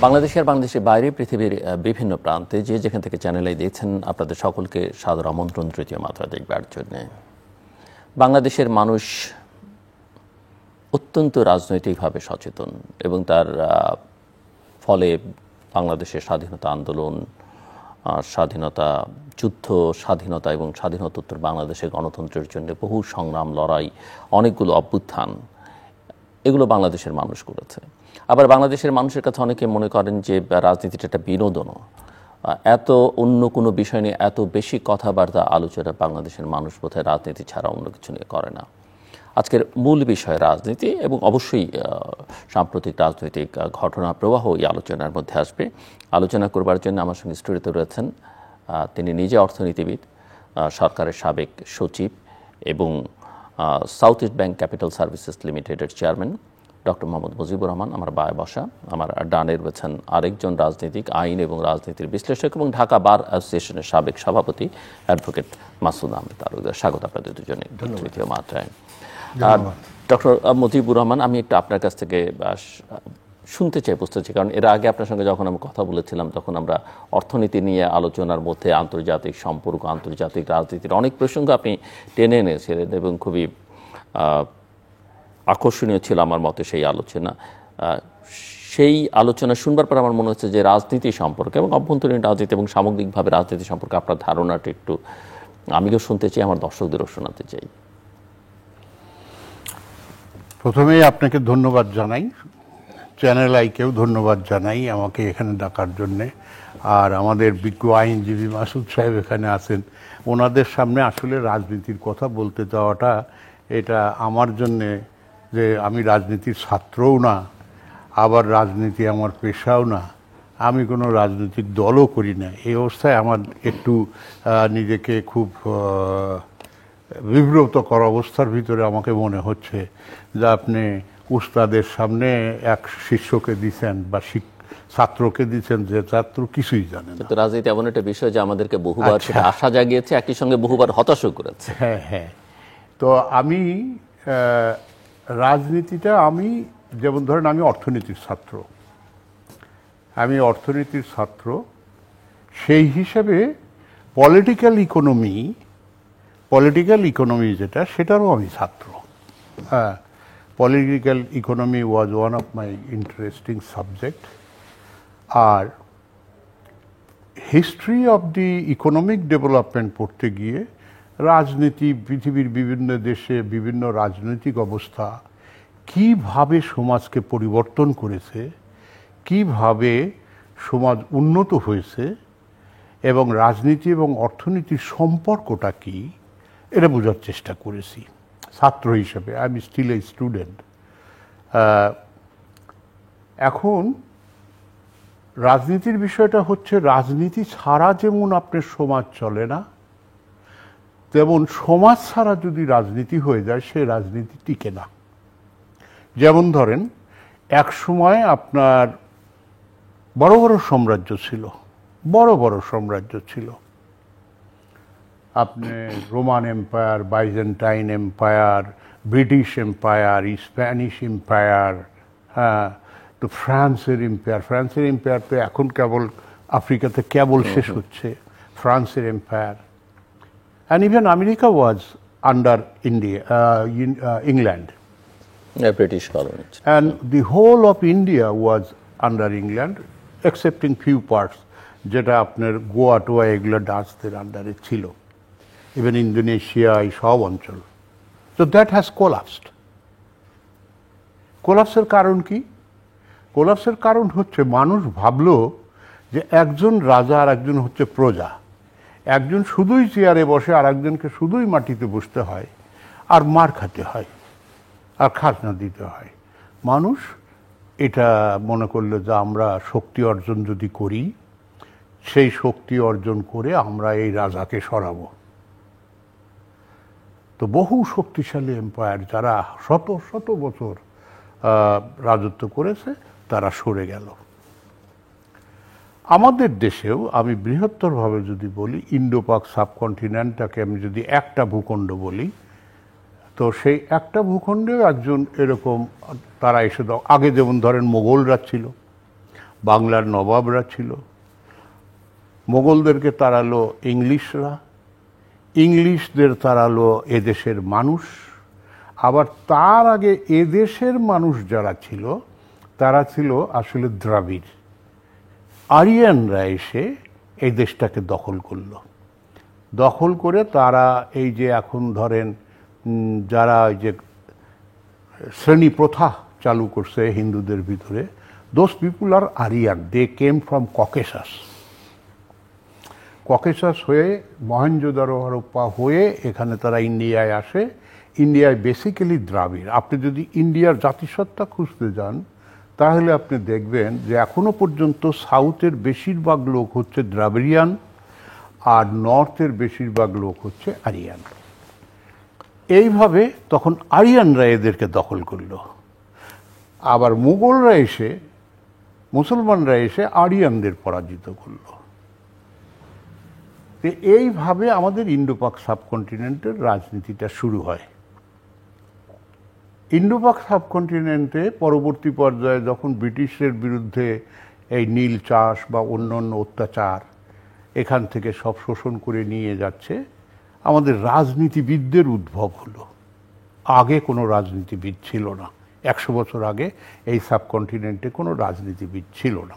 বাংলাদেশের বাইরে পৃথিবীর বিভিন্ন প্রান্তে যে যেখান থেকে চ্যানেলে দিয়েছেন আপনাদের সকলকে সাদর আমন্ত্রণ তৃতীয় মাত্রা দেখবার জন্য। বাংলাদেশের মানুষ অত্যন্ত রাজনৈতিকভাবে সচেতন এবং তার ফলে বাংলাদেশের স্বাধীনতা আন্দোলন, স্বাধীনতা যুদ্ধ, স্বাধীনতা এবং স্বাধীনতোত্তর বাংলাদেশের গণতন্ত্রের জন্য বহু সংগ্রাম, লড়াই, অনেকগুলো অভ্যুত্থান, এগুলো বাংলাদেশের মানুষ করেছে। আবার বাংলাদেশের মানুষের কাছে অনেকে মনে করেন যে রাজনীতিটা একটা বিনোদনও। এত অন্য কোনো বিষয় নিয়ে এত বেশি কথাবার্তা আলোচনা বাংলাদেশের মানুষ বোধহয় রাজনীতি ছাড়া অন্য কিছু নিয়ে করে না। আজকের মূল বিষয় রাজনীতি এবং অবশ্যই সাম্প্রতিক রাজনৈতিক ঘটনা প্রবাহ এই আলোচনার মধ্যে আসবে। আলোচনা করবার জন্য আমার সঙ্গে স্টুডিওতে রয়েছেন তিনি নিজে অর্থনীতিবিদ, সরকারের সাবেক সচিব এবং south east bank capital services লিমিটেডের চেয়ারম্যান ডক্টর মোহাম্মদ মুজিবুর রহমান। আমার বায়ে বসা, আমার ডানে রয়েছেন আরেকজন রাজনীতিক, আইন এবং রাজনীতির বিশ্লেষক এবং ঢাকা বার অ্যাসোসিয়েশনের সাবেক সভাপতি অ্যাডভোকেট মাসুদ আহমেদ তালুকদার। স্বাগত আপনাদের দুজনে তৃতীয় মাত্রায়। ডক্টর মুজিবুর রহমান, আমি একটু আপনার কাছ থেকে শুনতে চাই, বুঝতে চাই, কারণ এর আগে আপনার সঙ্গে যখন আমি কথা বলেছিলাম তখন আমরা অর্থনীতি নিয়ে আলোচনার মধ্যে আন্তর্জাতিক সম্পর্ক, আন্তর্জাতিক রাজনীতির অনেক প্রসঙ্গ আপনি টেনে এনেছিলেন এবং খুবই আকর্ষণীয় ছিল আমার মতে সেই আলোচনা। সেই আলোচনা শুনবার পর আমার মনে হচ্ছে যে রাজনীতি সম্পর্কে এবং অভ্যন্তরীণ রাজনীতি এবং সামগ্রিকভাবে রাজনীতি সম্পর্কে আপনার ধারণাটা একটু আমিও শুনতে চাই, আমার দর্শকদেরও শোনাতে চাই। প্রথমেই আপনাকে ধন্যবাদ জানাই, চ্যানেল আইকেও ধন্যবাদ জানাই আমাকে এখানে ডাকার জন্যে। আর আমাদের বিজ্ঞ আইনজীবী মাসুদ সাহেব এখানে আছেন, ওনাদের সামনে আসলে রাজনীতির কথা বলতে যাওয়াটা এটা আমার জন্যে, যে আমি রাজনীতির ছাত্রও না, আবার রাজনীতি আমার পেশাও না, আমি কোনো রাজনৈতিক দলও করি না, এই অবস্থায় আমার একটু নিজেকে খুব বিব্রতকর অবস্থার ভিতরে আমাকে মনে হচ্ছে যে আপনি উস্তাদের সামনে এক শিষ্যকে দিচ্ছেন বা ছাত্রকে দিচ্ছেন যে ছাত্র কিছুই জানে না। রাজনীতি এমন একটা বিষয় যে আমাদেরকে বহুবার আশা জাগিয়েছে, একই সঙ্গে বহুবার হতাশও করেছে। হ্যাঁ হ্যাঁ, তো আমি রাজনীতিটা, আমি যেমন ধরেন আমি অর্থনীতির ছাত্র, সেই হিসাবে পলিটিক্যাল ইকোনমি যেটা, সেটারও আমি ছাত্র। হ্যাঁ, political economy was one of my interesting subject. আর history of the economic development পড়তে গিয়ে রাজনীতি, পৃথিবীর বিভিন্ন দেশে বিভিন্ন রাজনৈতিক অবস্থা কিভাবে সমাজকে পরিবর্তন করেছে, কিভাবে সমাজ উন্নত হয়েছে এবং রাজনীতি এবং অর্থনীতির সম্পর্কটা কি, এটা বোঝার চেষ্টা করেছি ছাত্র হিসেবে। I am still a student. এখন রাজনীতির বিষয়টা হচ্ছে, রাজনীতি ছাড়া যেমন আপনার সমাজ চলে না, তেমন সমাজ ছাড়া যদি রাজনীতি হয়ে যায় সে রাজনীতি টিকে না। যেমন ধরেন, এক সময় আপনার বড় বড় সাম্রাজ্য ছিল, আপনি Roman empire, Byzantine empire, British empire, Spanish empire, হ্যাঁ, তো ফ্রান্সের এম্পায়ার তো এখন কেবল আফ্রিকাতে কেবল শেষ হচ্ছে, ফ্রান্সের empire. And even America was under England. British colonies. And the whole of India was under England, excepting few parts, যেটা আপনার গোয়া টোয়া এগুলো ডাচদের আন্ডারে ছিল, ইভেন ইন্দোনেশিয়া, এই সব অঞ্চল। So that has collapsed. কোলাপসের কারণ কি? কোলাপসের কারণ হচ্ছে মানুষ ভাবলো যে একজন রাজা আর একজন হচ্ছে প্রজা, একজন শুধুই চেয়ারে বসে আর একজনকে শুধুই মাটিতে বসতে হয় আর মার খাতে হয় আর খাজনা দিতে হয়। মানুষ এটা মনে করলো যে আমরা শক্তি অর্জন যদি করি, সেই শক্তি অর্জন করে আমরা এই রাজাকে সরাবো। তো বহু শক্তিশালী এম্পায়ার যারা শত শত বছর রাজত্ব করেছে তারা সরে গেল। আমাদের দেশেও আমি বৃহত্তরভাবে যদি বলি, ইন্দো পাক সাবকন্টিনেন্টটাকে আমি যদি একটা ভূখণ্ড বলি, তো সেই একটা ভূখণ্ডেও একজন এরকম তারা এসে আগে যেমন ধরেন মোগলরা ছিল, বাংলার নবাবরা ছিল, মোগলদেরকে তাড়ালো ইংলিশরা, ইংলিশদের তাড়ালো এদেশের মানুষ, আবার তার আগে এদেশের মানুষ যারা ছিল তারা ছিল আসলে দ্রাবিড়। আরিয়ানরা এসে এই দেশটাকে দখল করলো। দখল করে তারা এই যে এখন ধরেন যারা ওই যে শ্রেণী প্রথা চালু করছে হিন্দুদের ভিতরে, those people are Aryan, they came from Caucasus. Caucasus হয়ে মহেঞ্জোদারো হরপ্পা হয়ে এখানে তারা ইন্ডিয়ায় আসে। ইন্ডিয়ায় বেসিক্যালি দ্রাবিড়। আপনি যদি ইন্ডিয়ার জাতিসত্তা খুঁজতে যান তাহলে আপনি দেখবেন যে এখনো পর্যন্ত সাউথের বেশিরভাগ লোক হচ্ছে দ্রাবিড়িয়ান আর নর্থের বেশিরভাগ লোক হচ্ছে আরিয়ান। এইভাবে তখন আরিয়ানরা এদেরকে দখল করল। আবার মুঘলরা এসে, মুসলমানরা এসে আরিয়ানদের পরাজিত করল। তো এইভাবে আমাদের ইন্দো পাক সাবকন্টিনেন্টের রাজনীতিটা শুরু হয়। ইন্দো পাক সাবকন্টিনেন্টে পরবর্তী পর্যায়ে যখন ব্রিটিশের বিরুদ্ধে এই নীল চাষ বা অন্যান্য অত্যাচার এখান থেকে সব শোষণ করে নিয়ে যাচ্ছে, আমাদের রাজনীতিবিদদের উদ্ভব হলো। আগে কোনো রাজনীতিবিদ ছিল না। 100 বছর আগে এই সাবকন্টিনেন্টে কোনো রাজনীতিবিদ ছিল না।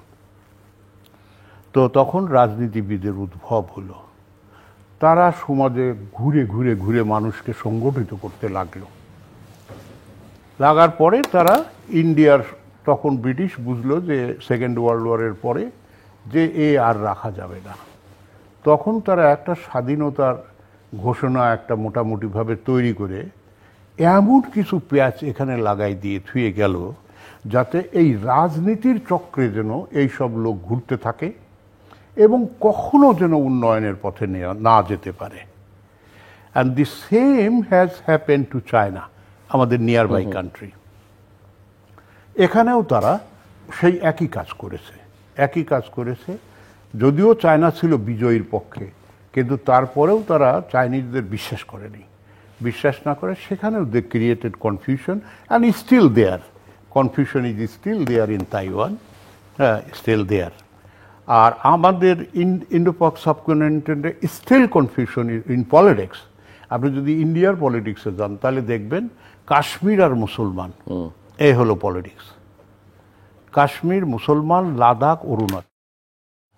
তো তখন রাজনীতিবিদের উদ্ভব হলো। তারা সমাজে ঘুরে ঘুরে ঘুরে মানুষকে সংগঠিত করতে লাগলো। লাগার পরে তারা ইন্ডিয়ার, তখন ব্রিটিশ বুঝলো যে সেকেন্ড ওয়ার্ল্ড ওয়ারের পরে যে আর রাখা যাবে না। তখন তারা একটা স্বাধীনতার ঘোষণা একটা মোটামুটিভাবে তৈরি করে এমন কিছু প্যাচ এখানে লাগাই দিয়ে থুয়ে গেল যাতে এই রাজনীতির চক্রে যেন এই সব লোক ঘুরতে থাকে এবং কখনো যেন উন্নয়নের পথে না যেতে পারে। And the same has happen to China, আমাদের নিয়ার বাই কান্ট্রি। এখানেও তারা সেই একই কাজ করেছে, একই কাজ করেছে। যদিও চায়না ছিল বিজয়ীর পক্ষে, কিন্তু তারপরেও তারা চাইনিজদের বিশ্বাস করেনি। বিশ্বাস না করে সেখানেও they created confusion and still there. Confusion is still there in Taiwan, still there. আর আমাদের ইন্দো পাক সাবকন্টিনেন্টে স্টিল কনফিউশন ইন পলিটিক্স। আপনি যদি ইন্ডিয়ার পলিটিক্সে যান তাহলে দেখবেন কাশ্মীর আর মুসলমান, এই হলো পলিটিক্স। কাশ্মীর, মুসলমান, Ladakh, Arunachal,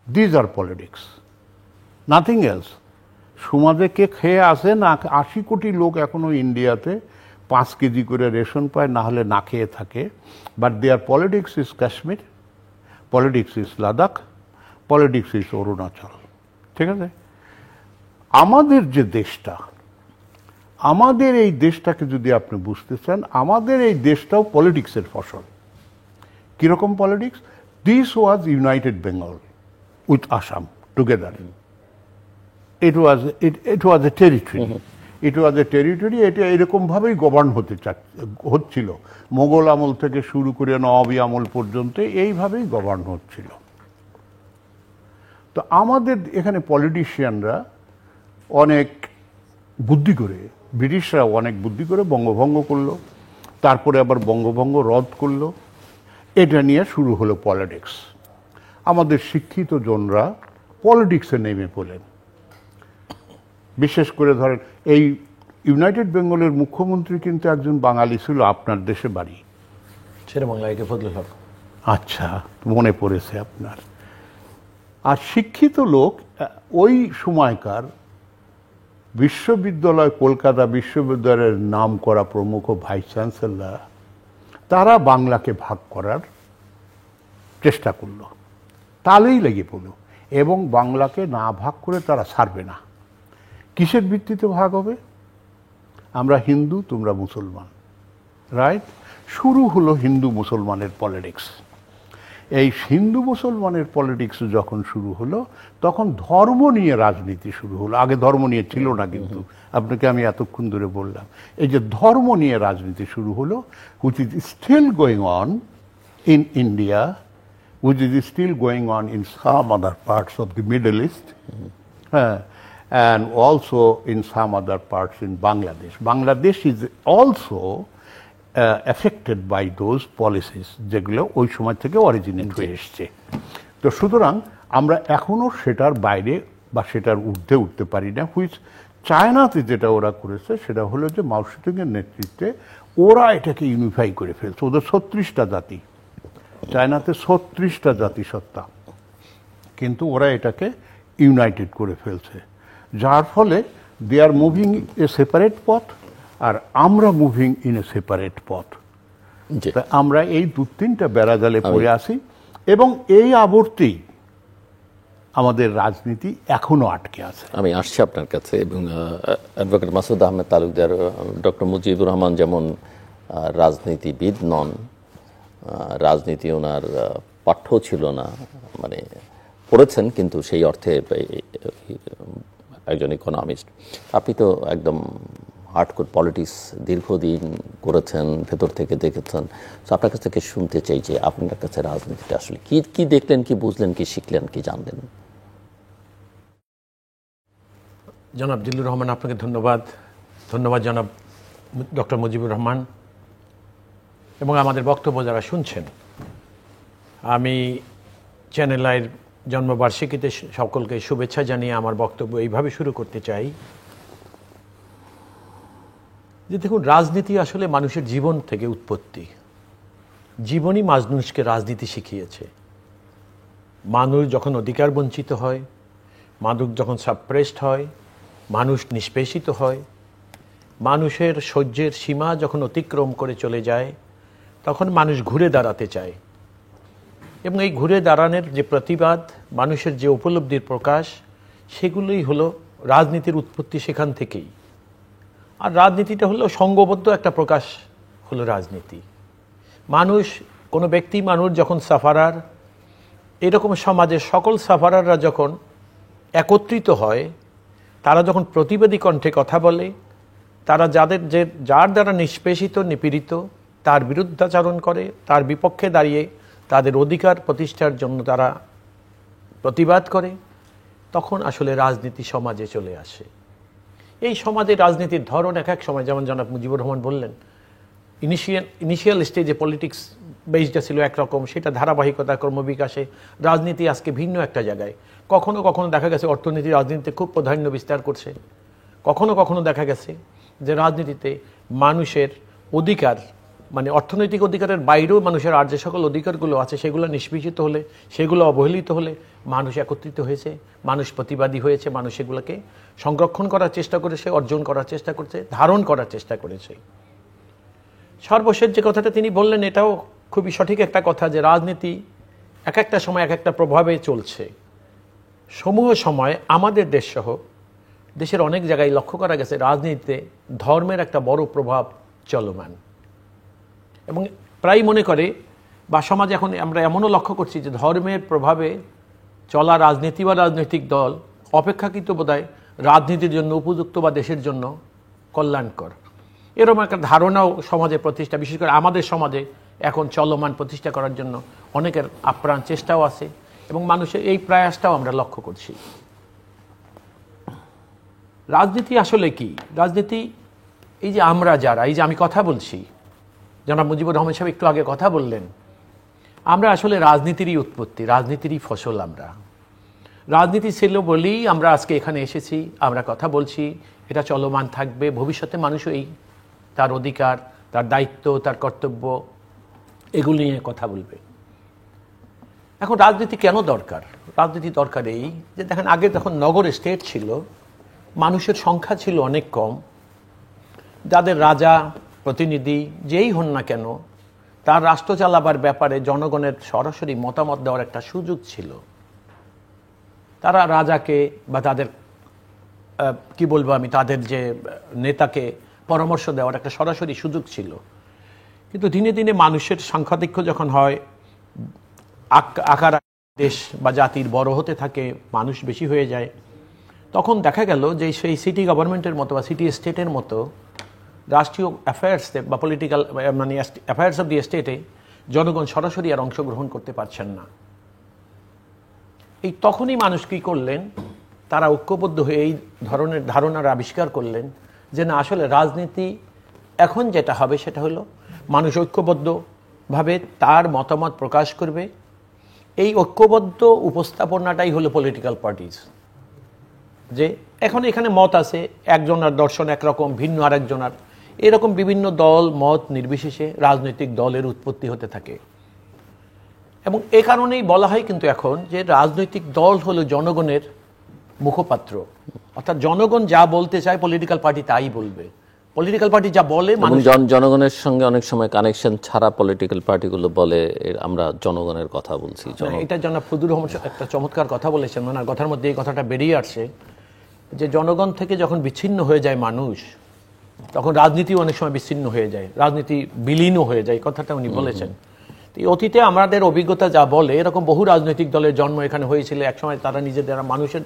these are politics, nothing else. সমাজে কে খেয়ে আসে না, 80 কোটি লোক এখনো ইন্ডিয়াতে 5 কেজি করে রেশন পায়, না হলে না খেয়ে থাকে। But there politics is Kashmir, politics is Ladakh, politics is Arunachal. ঠিক আছে? আমাদের যে দেশটা, আমাদের এই দেশটাকে যদি আপনি বুঝতে চান, আমাদের এই দেশটাও পলিটিক্সের ফসল। কিরকম politics? This was United Bengal with Assam together. It was a territory. It was a territory. এটা এরকমভাবেই গভর্ন হচ্ছিল। মোগল আমল থেকে শুরু করে নবাবী আমল পর্যন্ত এইভাবেই গভর্ন হচ্ছিল। তো আমাদের এখানে পলিটিশিয়ানরা অনেক বুদ্ধি করে, ব্রিটিশরা অনেক বুদ্ধি করে বঙ্গভঙ্গ করলো, তারপরে আবার বঙ্গভঙ্গ রদ করলো। এটা নিয়ে শুরু হলো পলিটিক্স। আমাদের শিক্ষিত জনরা পলিটিক্সে নেমে পড়লেন। বিশেষ করে ধরেন এই ইউনাইটেড বেঙ্গলের মুখ্যমন্ত্রী কিন্তু একজন বাঙালি ছিল, আপনার দেশে বাড়ি। সেটা বাংলায় ফজলুল হক। আচ্ছা, মনে পড়েছে আপনার। আর শিক্ষিত লোক ওই সময়কার বিশ্ববিদ্যালয়, কলকাতা বিশ্ববিদ্যালয়ের নাম করা প্রমুখ ভাইস চ্যান্সেলর, তারা বাংলাকে ভাগ করার চেষ্টা করল, তালেই লেগে পড়ল। এবং বাংলাকে না ভাগ করে তারা ছাড়বে না। কিসের ভিত্তিতে ভাগ হবে? আমরা হিন্দু, তোমরা মুসলমান, রাইট? শুরু হলো হিন্দু মুসলমানের পলিটিক্স। এই হিন্দু মুসলমানের পলিটিক্স যখন শুরু হলো তখন ধর্ম নিয়ে রাজনীতি শুরু হলো। আগে ধর্ম নিয়ে ছিল না, কিন্তু আপনাকে আমি এতক্ষণ ধরে বললাম এই যে ধর্ম নিয়ে রাজনীতি শুরু হলো, which is still going on in India, which is still going on in some other parts of the Middle East, হ্যাঁ, and also in some other parts in Bangladesh. Bangladesh is also affected by those policies যেগুলো ওই সময় থেকে originate হয়ে এসছে। তো সুতরাং আমরা এখনও সেটার বাইরে বা সেটার ঊর্ধ্বে উঠতে পারি না। হুইচ চায়নাতে যেটা ওরা করেছে সেটা হলো যে মাও সেতুংয়ের নেতৃত্বে ওরা এটাকে ইউনিফাই করে ফেলছে। ওদের 36টা জাতি, চায়নাতে 36টা জাতিসত্তা, কিন্তু ওরা এটাকে ইউনাইটেড করে ফেলছে, যার ফলে দে আর মুভিং এ সেপারেট পথ আর আমরা মুভিং ইন এ সেপারেট পথ। জি। তা আমরা এই 2-3টা বেড়াজালে পড়ে আছি এবং এই আবর্তেই আমাদের রাজনীতি এখনো আটকে আছে। আমি আসছি আপনার কাছে এবং অ্যাডভোকেট মাসুদ আহমেদ তালুকদার, ডক্টর মুজিবুর রহমান যেমন রাজনীতিবিদ নন, রাজনীতি ওনার পাঠ্য ছিল না, মানে পড়েছেন কিন্তু সেই অর্থে একজন ইকোনমিস্ট। আপনি তো একদম হার্ডকোর পলিটিক্স দীর্ঘদিন করেছেন, ভেতর থেকে দেখেছেন। তো আপনার কাছ থেকে শুনতে চাই যে আপনার কাছে রাজনীতিটা আসলে কি কি দেখলেন, কি বুঝলেন, কি শিখলেন, কি জানলেন? জনাব জিল্লুর রহমান, আপনাকে ধন্যবাদ। ধন্যবাদ জনাব ডক্টর মুজিবুর রহমান এবং আমাদের বক্তব্য যারা শুনছেন। আমি চ্যানেল আইয়ের জন্মবার্ষিকীতে সকলকে শুভেচ্ছা জানিয়ে আমার বক্তব্য এইভাবে শুরু করতে চাই যে দেখুন, রাজনীতি আসলে মানুষের জীবন থেকে উৎপত্তি। জীবনই মানুষকে রাজনীতি শিখিয়েছে। মানুষ যখন অধিকার বঞ্চিত হয়, মানুষ যখন সাপ্রেসড হয়, মানুষ নিষ্পেষিত হয়, মানুষের সহ্যের সীমা যখন অতিক্রম করে চলে যায়, তখন মানুষ ঘুরে দাঁড়াতে চায় এবং এই ঘুরে দাঁড়ানোর যে প্রতিবাদ, মানুষের যে উপলব্ধির প্রকাশ, সেগুলোই হলো রাজনীতির উৎপত্তি সেখান থেকেই। আর রাজনীতিটা হলো সংঘবদ্ধ একটা প্রকাশ, হলো রাজনীতি। মানুষ, কোনো ব্যক্তি মানুষ যখন সাফারার, এরকম সমাজের সকল সাফারাররা যখন একত্রিত হয়, তারা যখন প্রতিবাদী কণ্ঠে কথা বলে, তারা যার দ্বারা নিষ্পেষিত, নিপীড়িত, তার বিরুদ্ধাচরণ করে, তার বিপক্ষে দাঁড়িয়ে তাদের অধিকার প্রতিষ্ঠার জন্য তারা প্রতিবাদ করে, তখন আসলে রাজনীতি সমাজে চলে আসে। এই সমাজে রাজনীতির ধরন এক এক সময়, যেমন জনাব মুজিবুর রহমান বললেন, ইনিশিয়াল স্টেজে পলিটিক্স বেসডটা ছিল একরকম, সেটা ধারাবাহিকতা ক্রমবিকাশে রাজনীতি আজকে ভিন্ন একটা জায়গায়। কখনো কখনো দেখা গেছে অর্থনীতি রাজনীতিতে খুব প্রাধান্য বিস্তার করছে, কখনো কখনো দেখা গেছে যে রাজনীতিতে মানুষের অধিকার, মানে অর্থনৈতিক অধিকারের বাইরেও মানুষের আর যে সকল অধিকারগুলো আছে সেগুলো নিষ্পেষিত হলে, সেগুলো অবহেলিত হলে মানুষ একত্রিত হয়েছে, মানুষ প্রতিবাদী হয়েছে, মানুষ সেগুলোকে সংরক্ষণ করার চেষ্টা করেছে, অর্জন করার চেষ্টা করেছে, ধারণ করার চেষ্টা করেছে। সর্বশেষ যে কথাটা তিনি বললেন, এটাও খুবই সঠিক একটা কথা, যে রাজনীতি এক একটা সময় এক একটা প্রভাবে চলছে। সমূহ সময় আমাদের দেশসহ দেশের অনেক জায়গায় লক্ষ্য করা গেছে রাজনীতিতে ধর্মের একটা বড় প্রভাব চলমান, এবং প্রায় মনে করে বা সমাজে এখন আমরা এমনও লক্ষ্য করছি যে ধর্মের প্রভাবে চলা রাজনীতি বা রাজনৈতিক দল অপেক্ষাকৃত বোধহয় রাজনীতির জন্য উপযুক্ত বা দেশের জন্য কল্যাণকর, এরকম একটা ধারণাও সমাজে প্রতিষ্ঠা, বিশেষ করে আমাদের সমাজে এখন চলমান, প্রতিষ্ঠা করার জন্য অনেকের আপ্রাণ চেষ্টাও আছে এবং মানুষের এই প্রয়াসটাও আমরা লক্ষ্য করছি। রাজনীতি আসলে কি? রাজনীতি এই যে আমরা যারা, এই যে আমি কথা বলছি, জনাব মুজিবুর রহমান সাহেব একটু আগে কথা বললেন, আমরা আসলে রাজনীতিরই উৎপত্তি, রাজনীতিরই ফসল। আমরা রাজনীতি ছিল বলেই আমরা আজকে এখানে এসেছি, আমরা কথা বলছি, এটা চলমান থাকবে। ভবিষ্যতে মানুষও এই তার অধিকার, তার দায়িত্ব, তার কর্তব্য, এগুলি নিয়ে কথা বলবে। এখন রাজনীতি কেন দরকার? রাজনীতি দরকার এই যে দেখেন, আগে যখন নগর স্টেট ছিল, মানুষের সংখ্যা ছিল অনেক কম, যাদের রাজা, প্রতিনিধি যেই হন না কেন, তার রাষ্ট্র চালাবার ব্যাপারে জনগণের সরাসরি মতামত দেওয়ার একটা সুযোগ ছিল। তারা রাজাকে বা তাদের কি বলবো আমি, তাদের যে নেতাকে পরামর্শ দেওয়ার একটা সরাসরি সুযোগ ছিল। কিন্তু দিনে দিনে মানুষের সংখ্যাধিক্য যখন হয়, আকার দেশ বা জাতির বড় হতে থাকে, মানুষ বেশি হয়ে যায়, তখন দেখা গেল যে সেই সিটি গভর্নমেন্টের মতো বা সিটি স্টেটের মতো রাষ্ট্রীয় অ্যাফেয়ার্সে বা পলিটিক্যাল মানে অ্যাফেয়ার্স অফ দি স্টেটে জনগণ সরাসরি আর অংশগ্রহণ করতে পারছেন না। এই তখনই মানুষ কী করলেন, তারা ঐক্যবদ্ধ হয়ে এই ধরনের ধারণার আবিষ্কার করলেন যে না, আসলে রাজনীতি এখন যেটা হবে সেটা হলো মানুষ ঐক্যবদ্ধভাবে তার মতামত প্রকাশ করবে। এই ঐক্যবদ্ধ উপস্থাপনাটাই হলো পলিটিক্যাল পার্টিজ। যে এখন এখানে মত আছে, একজনের দর্শন একরকম, ভিন্ন আরেকজনের, এরকম বিভিন্ন দল মত নির্বিশেষে রাজনৈতিক দলের উৎপত্তি হতে থাকে। এবং এ কারণেই বলা হয় কিন্তু এখন যে রাজনৈতিক দল হলো জনগণের মুখপাত্র, অর্থাৎ জনগণ যা বলতে চায় পলিটিক্যাল পার্টি তাই বলবে। পলিটিক্যাল পার্টি যা বলে মানুষ, জনগণের সঙ্গে অনেক সময় কানেকশন ছাড়া পলিটিক্যাল পার্টিগুলো বলে আমরা জনগণের কথা বলছি। এটা জনাব ফজলুর রহমান একটা চমৎকার কথা বলেছেন, ওনার কথার মধ্যে এই কথাটা বেরিয়ে আসছে যে জনগণ থেকে যখন বিচ্ছিন্ন হয়ে যায় মানুষ, তখন রাজনীতিও অনেক সময় বিচ্ছিন্ন হয়ে যায়, রাজনীতি বিলীনও হয়ে যায়, কথাটা উনি বলেছেন। অতীতে আমাদের অভিজ্ঞতা যা বলে, এরকম বহু রাজনৈতিক দলের জন্ম এখানে হয়েছিল। একসময় তারা নিজেদের মানুষের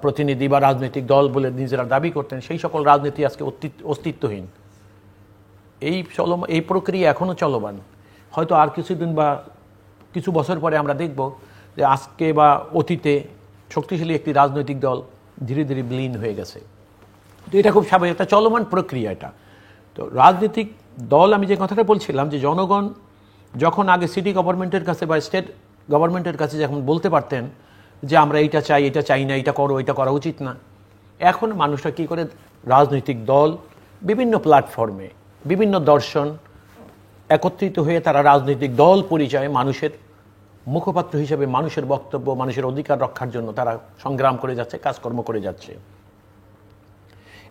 প্রতিনিধি বা রাজনৈতিক দল বলে নিজেরা দাবি করতেন। সেই সকল রাজনীতি আজকে অস্তিত্বহীন। এই প্রক্রিয়া এখনো চলমান। হয়তো আর কিছুদিন বা কিছু বছর পরে আমরা দেখব যে আজকে বা অতীতে শক্তিশালী একটি রাজনৈতিক দল ধীরে ধীরে বিলীন হয়ে গেছে। তো এটা খুব স্বাভাবিক, একটা চলমান প্রক্রিয়া এটা। তো রাজনৈতিক দল, আমি যে কথাটা বলছিলাম যে জনগণ যখন আগে সিটি গভর্নমেন্টের কাছে বা স্টেট গভর্নমেন্টের কাছে যখন বলতে পারতেন যে আমরা এইটা চাই, এটা চাই না, এটা করো, এটা করা উচিত না, এখন মানুষরা কী করে, রাজনৈতিক দল বিভিন্ন প্ল্যাটফর্মে বিভিন্ন দর্শন একত্রিত হয়ে তারা রাজনৈতিক দল পরিচয়ে মানুষের মুখপাত্র হিসেবে মানুষের বক্তব্য, মানুষের অধিকার রক্ষার জন্য তারা সংগ্রাম করে যাচ্ছে, কাজকর্ম করে যাচ্ছে।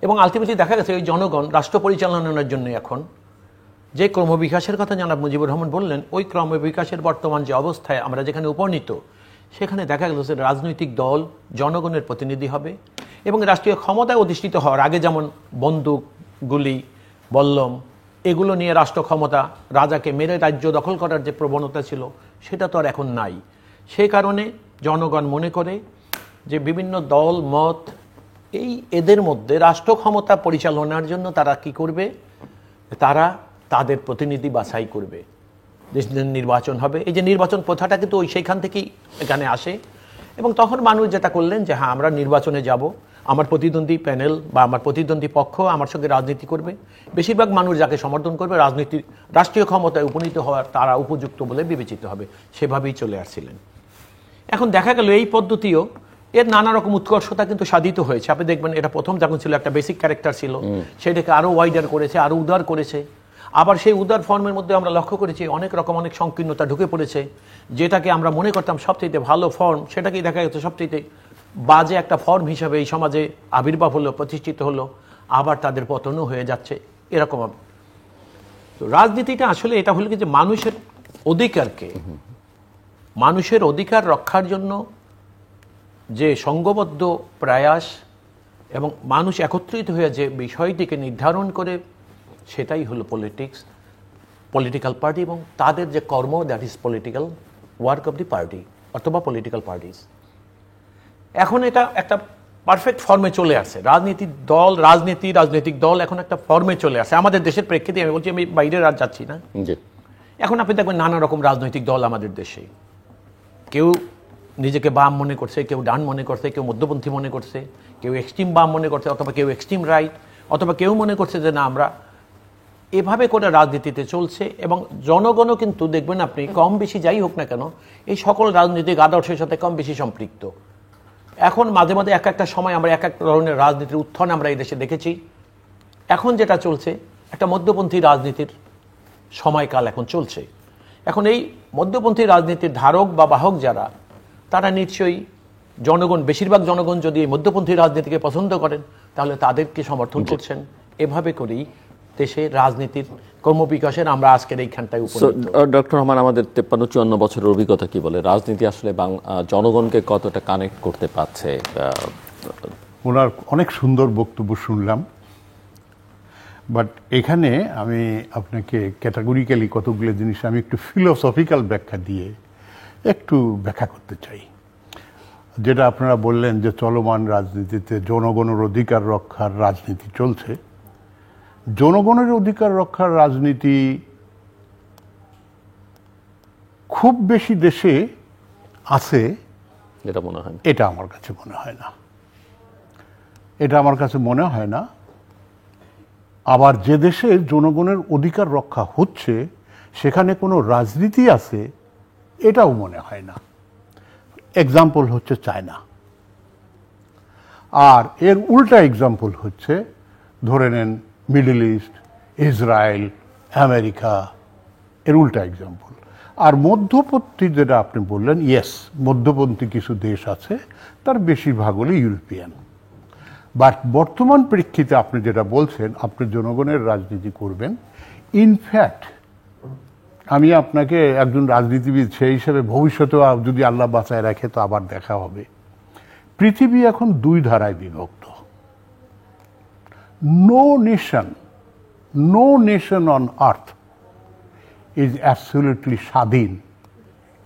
এবং আলটিমেটলি দেখা গেছে ওই জনগণ রাষ্ট্র পরিচালনার জন্য এখন যে ক্রমবিকাশের কথা জনাব মুজিবুর রহমান বললেন, ওই ক্রমবিকাশের বর্তমান যে অবস্থায় আমরা যেখানে উপনীত, সেখানে দেখা গেল যে রাজনৈতিক দল জনগণের প্রতিনিধি হবে এবং রাষ্ট্রীয় ক্ষমতায় অধিষ্ঠিত হওয়ার আগে যেমন বন্দুক, গুলি, বল্লম এগুলো নিয়ে রাষ্ট্র ক্ষমতা, রাজাকে মেরে রাজ্য দখল করার যে প্রবণতা ছিল, সেটা তো আর এখন নাই। সেই কারণে জনগণ মনে করে যে বিভিন্ন দল মত এদের মধ্যে রাষ্ট্র ক্ষমতা পরিচালনার জন্য তারা কি করবে, তারা তাদের প্রতিনিধি বাছাই করবে, নির্বাচন হবে। এই যে নির্বাচন প্রথাটা কিন্তু সেইখান থেকেই এখানে আসে। এবং তখন মানুষ যেটা করলেন যে হ্যাঁ, আমরা নির্বাচনে যাব, আমার প্রতিদ্বন্দ্বী প্যানেল বা আমার প্রতিদ্বন্দ্বী পক্ষ আমার সঙ্গে রাজনীতি করবে। বেশিরভাগ মানুষ যাকে সমর্থন করবে, রাষ্ট্রীয় ক্ষমতায় উপনীত হওয়ার তারা উপযুক্ত বলে বিবেচিত হবে, সেভাবেই চলে আসছিলেন। এখন দেখা গেল এই পদ্ধতিও এর নানা রকম উৎকর্ষতা কিন্তু সাধিত হয়েছে। আপনি দেখবেন এটা প্রথম যখন ছিল একটা বেসিক ক্যারেক্টার ছিল, সেটাকে আরও ওয়াইডার করেছে, আরও উদার করেছে। আবার সেই উদার ফর্মের মধ্যে আমরা লক্ষ্য করেছি অনেক রকম অনেক সংকীর্ণতা ঢুকে পড়েছে। যেটাকে আমরা মনে করতাম সবচেয়ে ভালো ফর্ম, সেটাকেই দেখা যাচ্ছে সবচেয়ে বাজে একটা ফর্ম হিসাবে এই সমাজে আবির্ভাব হলো, প্রতিষ্ঠিত হলো, আবার তাদের পতনও হয়ে যাচ্ছে এরকম। তো রাজনীতিটা আসলে এটা হলো কি যে মানুষের অধিকারকে, মানুষের অধিকার রক্ষার জন্য যে সংঘবদ্ধ প্রয়াস এবং মানুষ একত্রিত হয়ে যে বিষয়টিকে নির্ধারণ করে, সেটাই হলো পলিটিক্যাল পার্টি এবং তাদের যে কর্ম, that is political work of the party অথবা পলিটিক্যাল পার্টিস। এখন এটা একটা পারফেক্ট ফর্মে চলে আসে। রাজনৈতিক দল এখন একটা ফর্মে চলে আসে আমাদের দেশের প্রেক্ষিতে। আমি বলছি, আমি বাইরে রাজ যাচ্ছি না। এখন আপনি দেখবেন নানা রকম রাজনৈতিক দল আমাদের দেশে, কেউ নিজেকে বাম মনে করছে, কেউ ডান মনে করছে, কেউ মধ্যপন্থী মনে করছে, কেউ এক্সট্রিম বাম মনে করছে, অথবা কেউ এক্সট্রিম রাইট, অথবা কেউ মনে করছে যে না আমরা এভাবে করে রাজনীতিতে চলছে। এবং জনগণও কিন্তু দেখবেন আপনি কম বেশি যাই হোক না কেন এই সকল রাজনৈতিক আদর্শের সাথে কম বেশি সম্পৃক্ত। এখন মাঝে মাঝে এক একটা সময় আমরা এক এক ধরনের রাজনীতির উত্থান আমরা এই দেশে দেখেছি। এখন যেটা চলছে একটা মধ্যপন্থী রাজনীতির সময়কাল এখন চলছে। এখন এই মধ্যপন্থী রাজনীতির ধারক বা বাহক যারা, তারা নিশ্চয়ই জনগণ, বেশিরভাগ জনগণ যদি এই মধ্যপন্থী রাজনীতিকে পছন্দ করেন তাহলে তাদেরকে সমর্থন করছেন। এভাবে করেই দেশে রাজনীতির ক্রমবিকাশের আমরা আজকের এইখানটায় উপনীত। ডক্টর রহমান, আমাদের 53-54 বছরের অভিজ্ঞতা কি বলে রাজনীতি আসলে জনগণকে কতটা কানেক্ট করতে পারছে? ওনার অনেক সুন্দর বক্তব্য শুনলাম, বাট এখানে আমি আপনাকে ক্যাটাগরিক্যালি কতগুলো জিনিস আমি একটু ফিলোসফিক্যাল ব্যাখ্যা দিয়ে একটু ব্যাখ্যা করতে চাই। যেটা আপনারা বললেন যে চলমান রাজনীতিতে জনগণের অধিকার রক্ষার রাজনীতি চলছে। জনগণের অধিকার রক্ষার রাজনীতি খুব বেশি দেশে আছে এটা মনে হয় না। এটা আমার কাছে মনে হয় না। আবার যে দেশে জনগণের অধিকার রক্ষা হচ্ছে সেখানে কোনো রাজনীতি আছে এটাও মনে হয় না। এক্সাম্পল হচ্ছে চায়না। আর এর উল্টা এক্সাম্পল হচ্ছে ধরে নেন মিডল ইস্ট, ইসরায়েল, আমেরিকা, এর উল্টা এক্সাম্পল। আর মধ্যপন্থী যেটা আপনি বললেন, ইয়েস, মধ্যপন্থী কিছু দেশ আছে, তার বেশিরভাগ হলো ইউরোপিয়ান। বাট বর্তমান প্রেক্ষিতে আপনি যেটা বলছেন আপনি জনগণের রাজনীতি করবেন, ইনফ্যাক্ট আমি আপনাকে একজন রাজনীতিবিদ সেই হিসেবে ভবিষ্যতেও যদি আল্লাহ বাঁচায় রাখে তো আবার দেখা হবে, পৃথিবী এখন দুই ধারায় বিভক্ত। No nation on earth is absolutely স্বাধীন,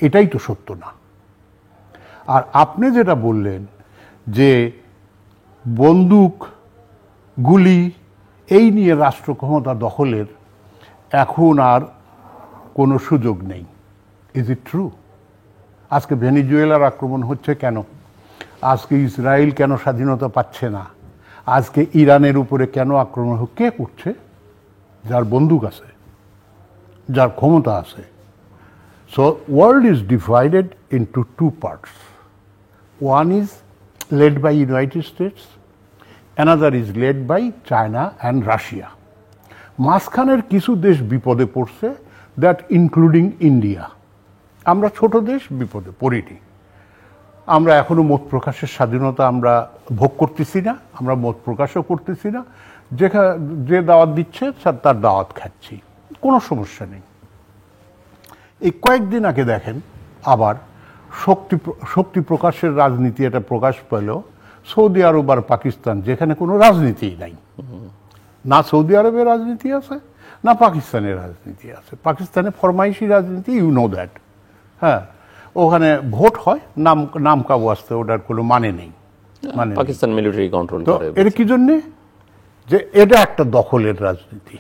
এটাই তো সত্য না। আর আপনি যেটা বললেন যে বন্দুক, গুলি এই নিয়ে রাষ্ট্র ক্ষমতা দখলের এখন আর কোনো সুযোগ নেই, ইজ ইট ট্রু? আজকে ভেনিজুয়েলার আক্রমণ হচ্ছে কেন? আজকে ইসরায়েল কেন স্বাধীনতা পাচ্ছে না? আজকে ইরানের উপরে কেন আক্রমণ কে করছে? যার বন্দুক আছে, যার ক্ষমতা আছে। So world is divided into two parts. One is led by United States, another is led by China and Russia. মাঝখানের কিছু দেশ বিপদে পড়ছে, দ্যাট ইনক্লুডিং ইন্ডিয়া। আমরা ছোট দেশ, বিপদে পড়িনি। আমরা এখনো মত প্রকাশের স্বাধীনতা আমরা ভোগ করতেছি না, আমরা মত প্রকাশও করতেছি না। যে দাওয়াত দিচ্ছে তার দাওয়াত খাচ্ছি, কোনো সমস্যা নেই। এই কয়েকদিন আগে দেখেন আবার শক্তি প্রকাশের রাজনীতি এটা প্রকাশ পেল সৌদি আরব আর পাকিস্তান, যেখানে কোনো রাজনীতিই নাই। না সৌদি আরবের রাজনীতি আছে, না পাকিস্তানের রাজনীতি আছে। পাকিস্তানে ফরমাইশি রাজনীতি, ইউ নো দ্যাট। হ্যাঁ, ওখানে ভোট হয় নাম কাবু আসতে, ওটার কোনো মানে নেই। মানে পাকিস্তান মিলিটারি কন্ট্রোল তো করে। এটা কি জন্যে? যে এটা একটা দখলের রাজনীতি।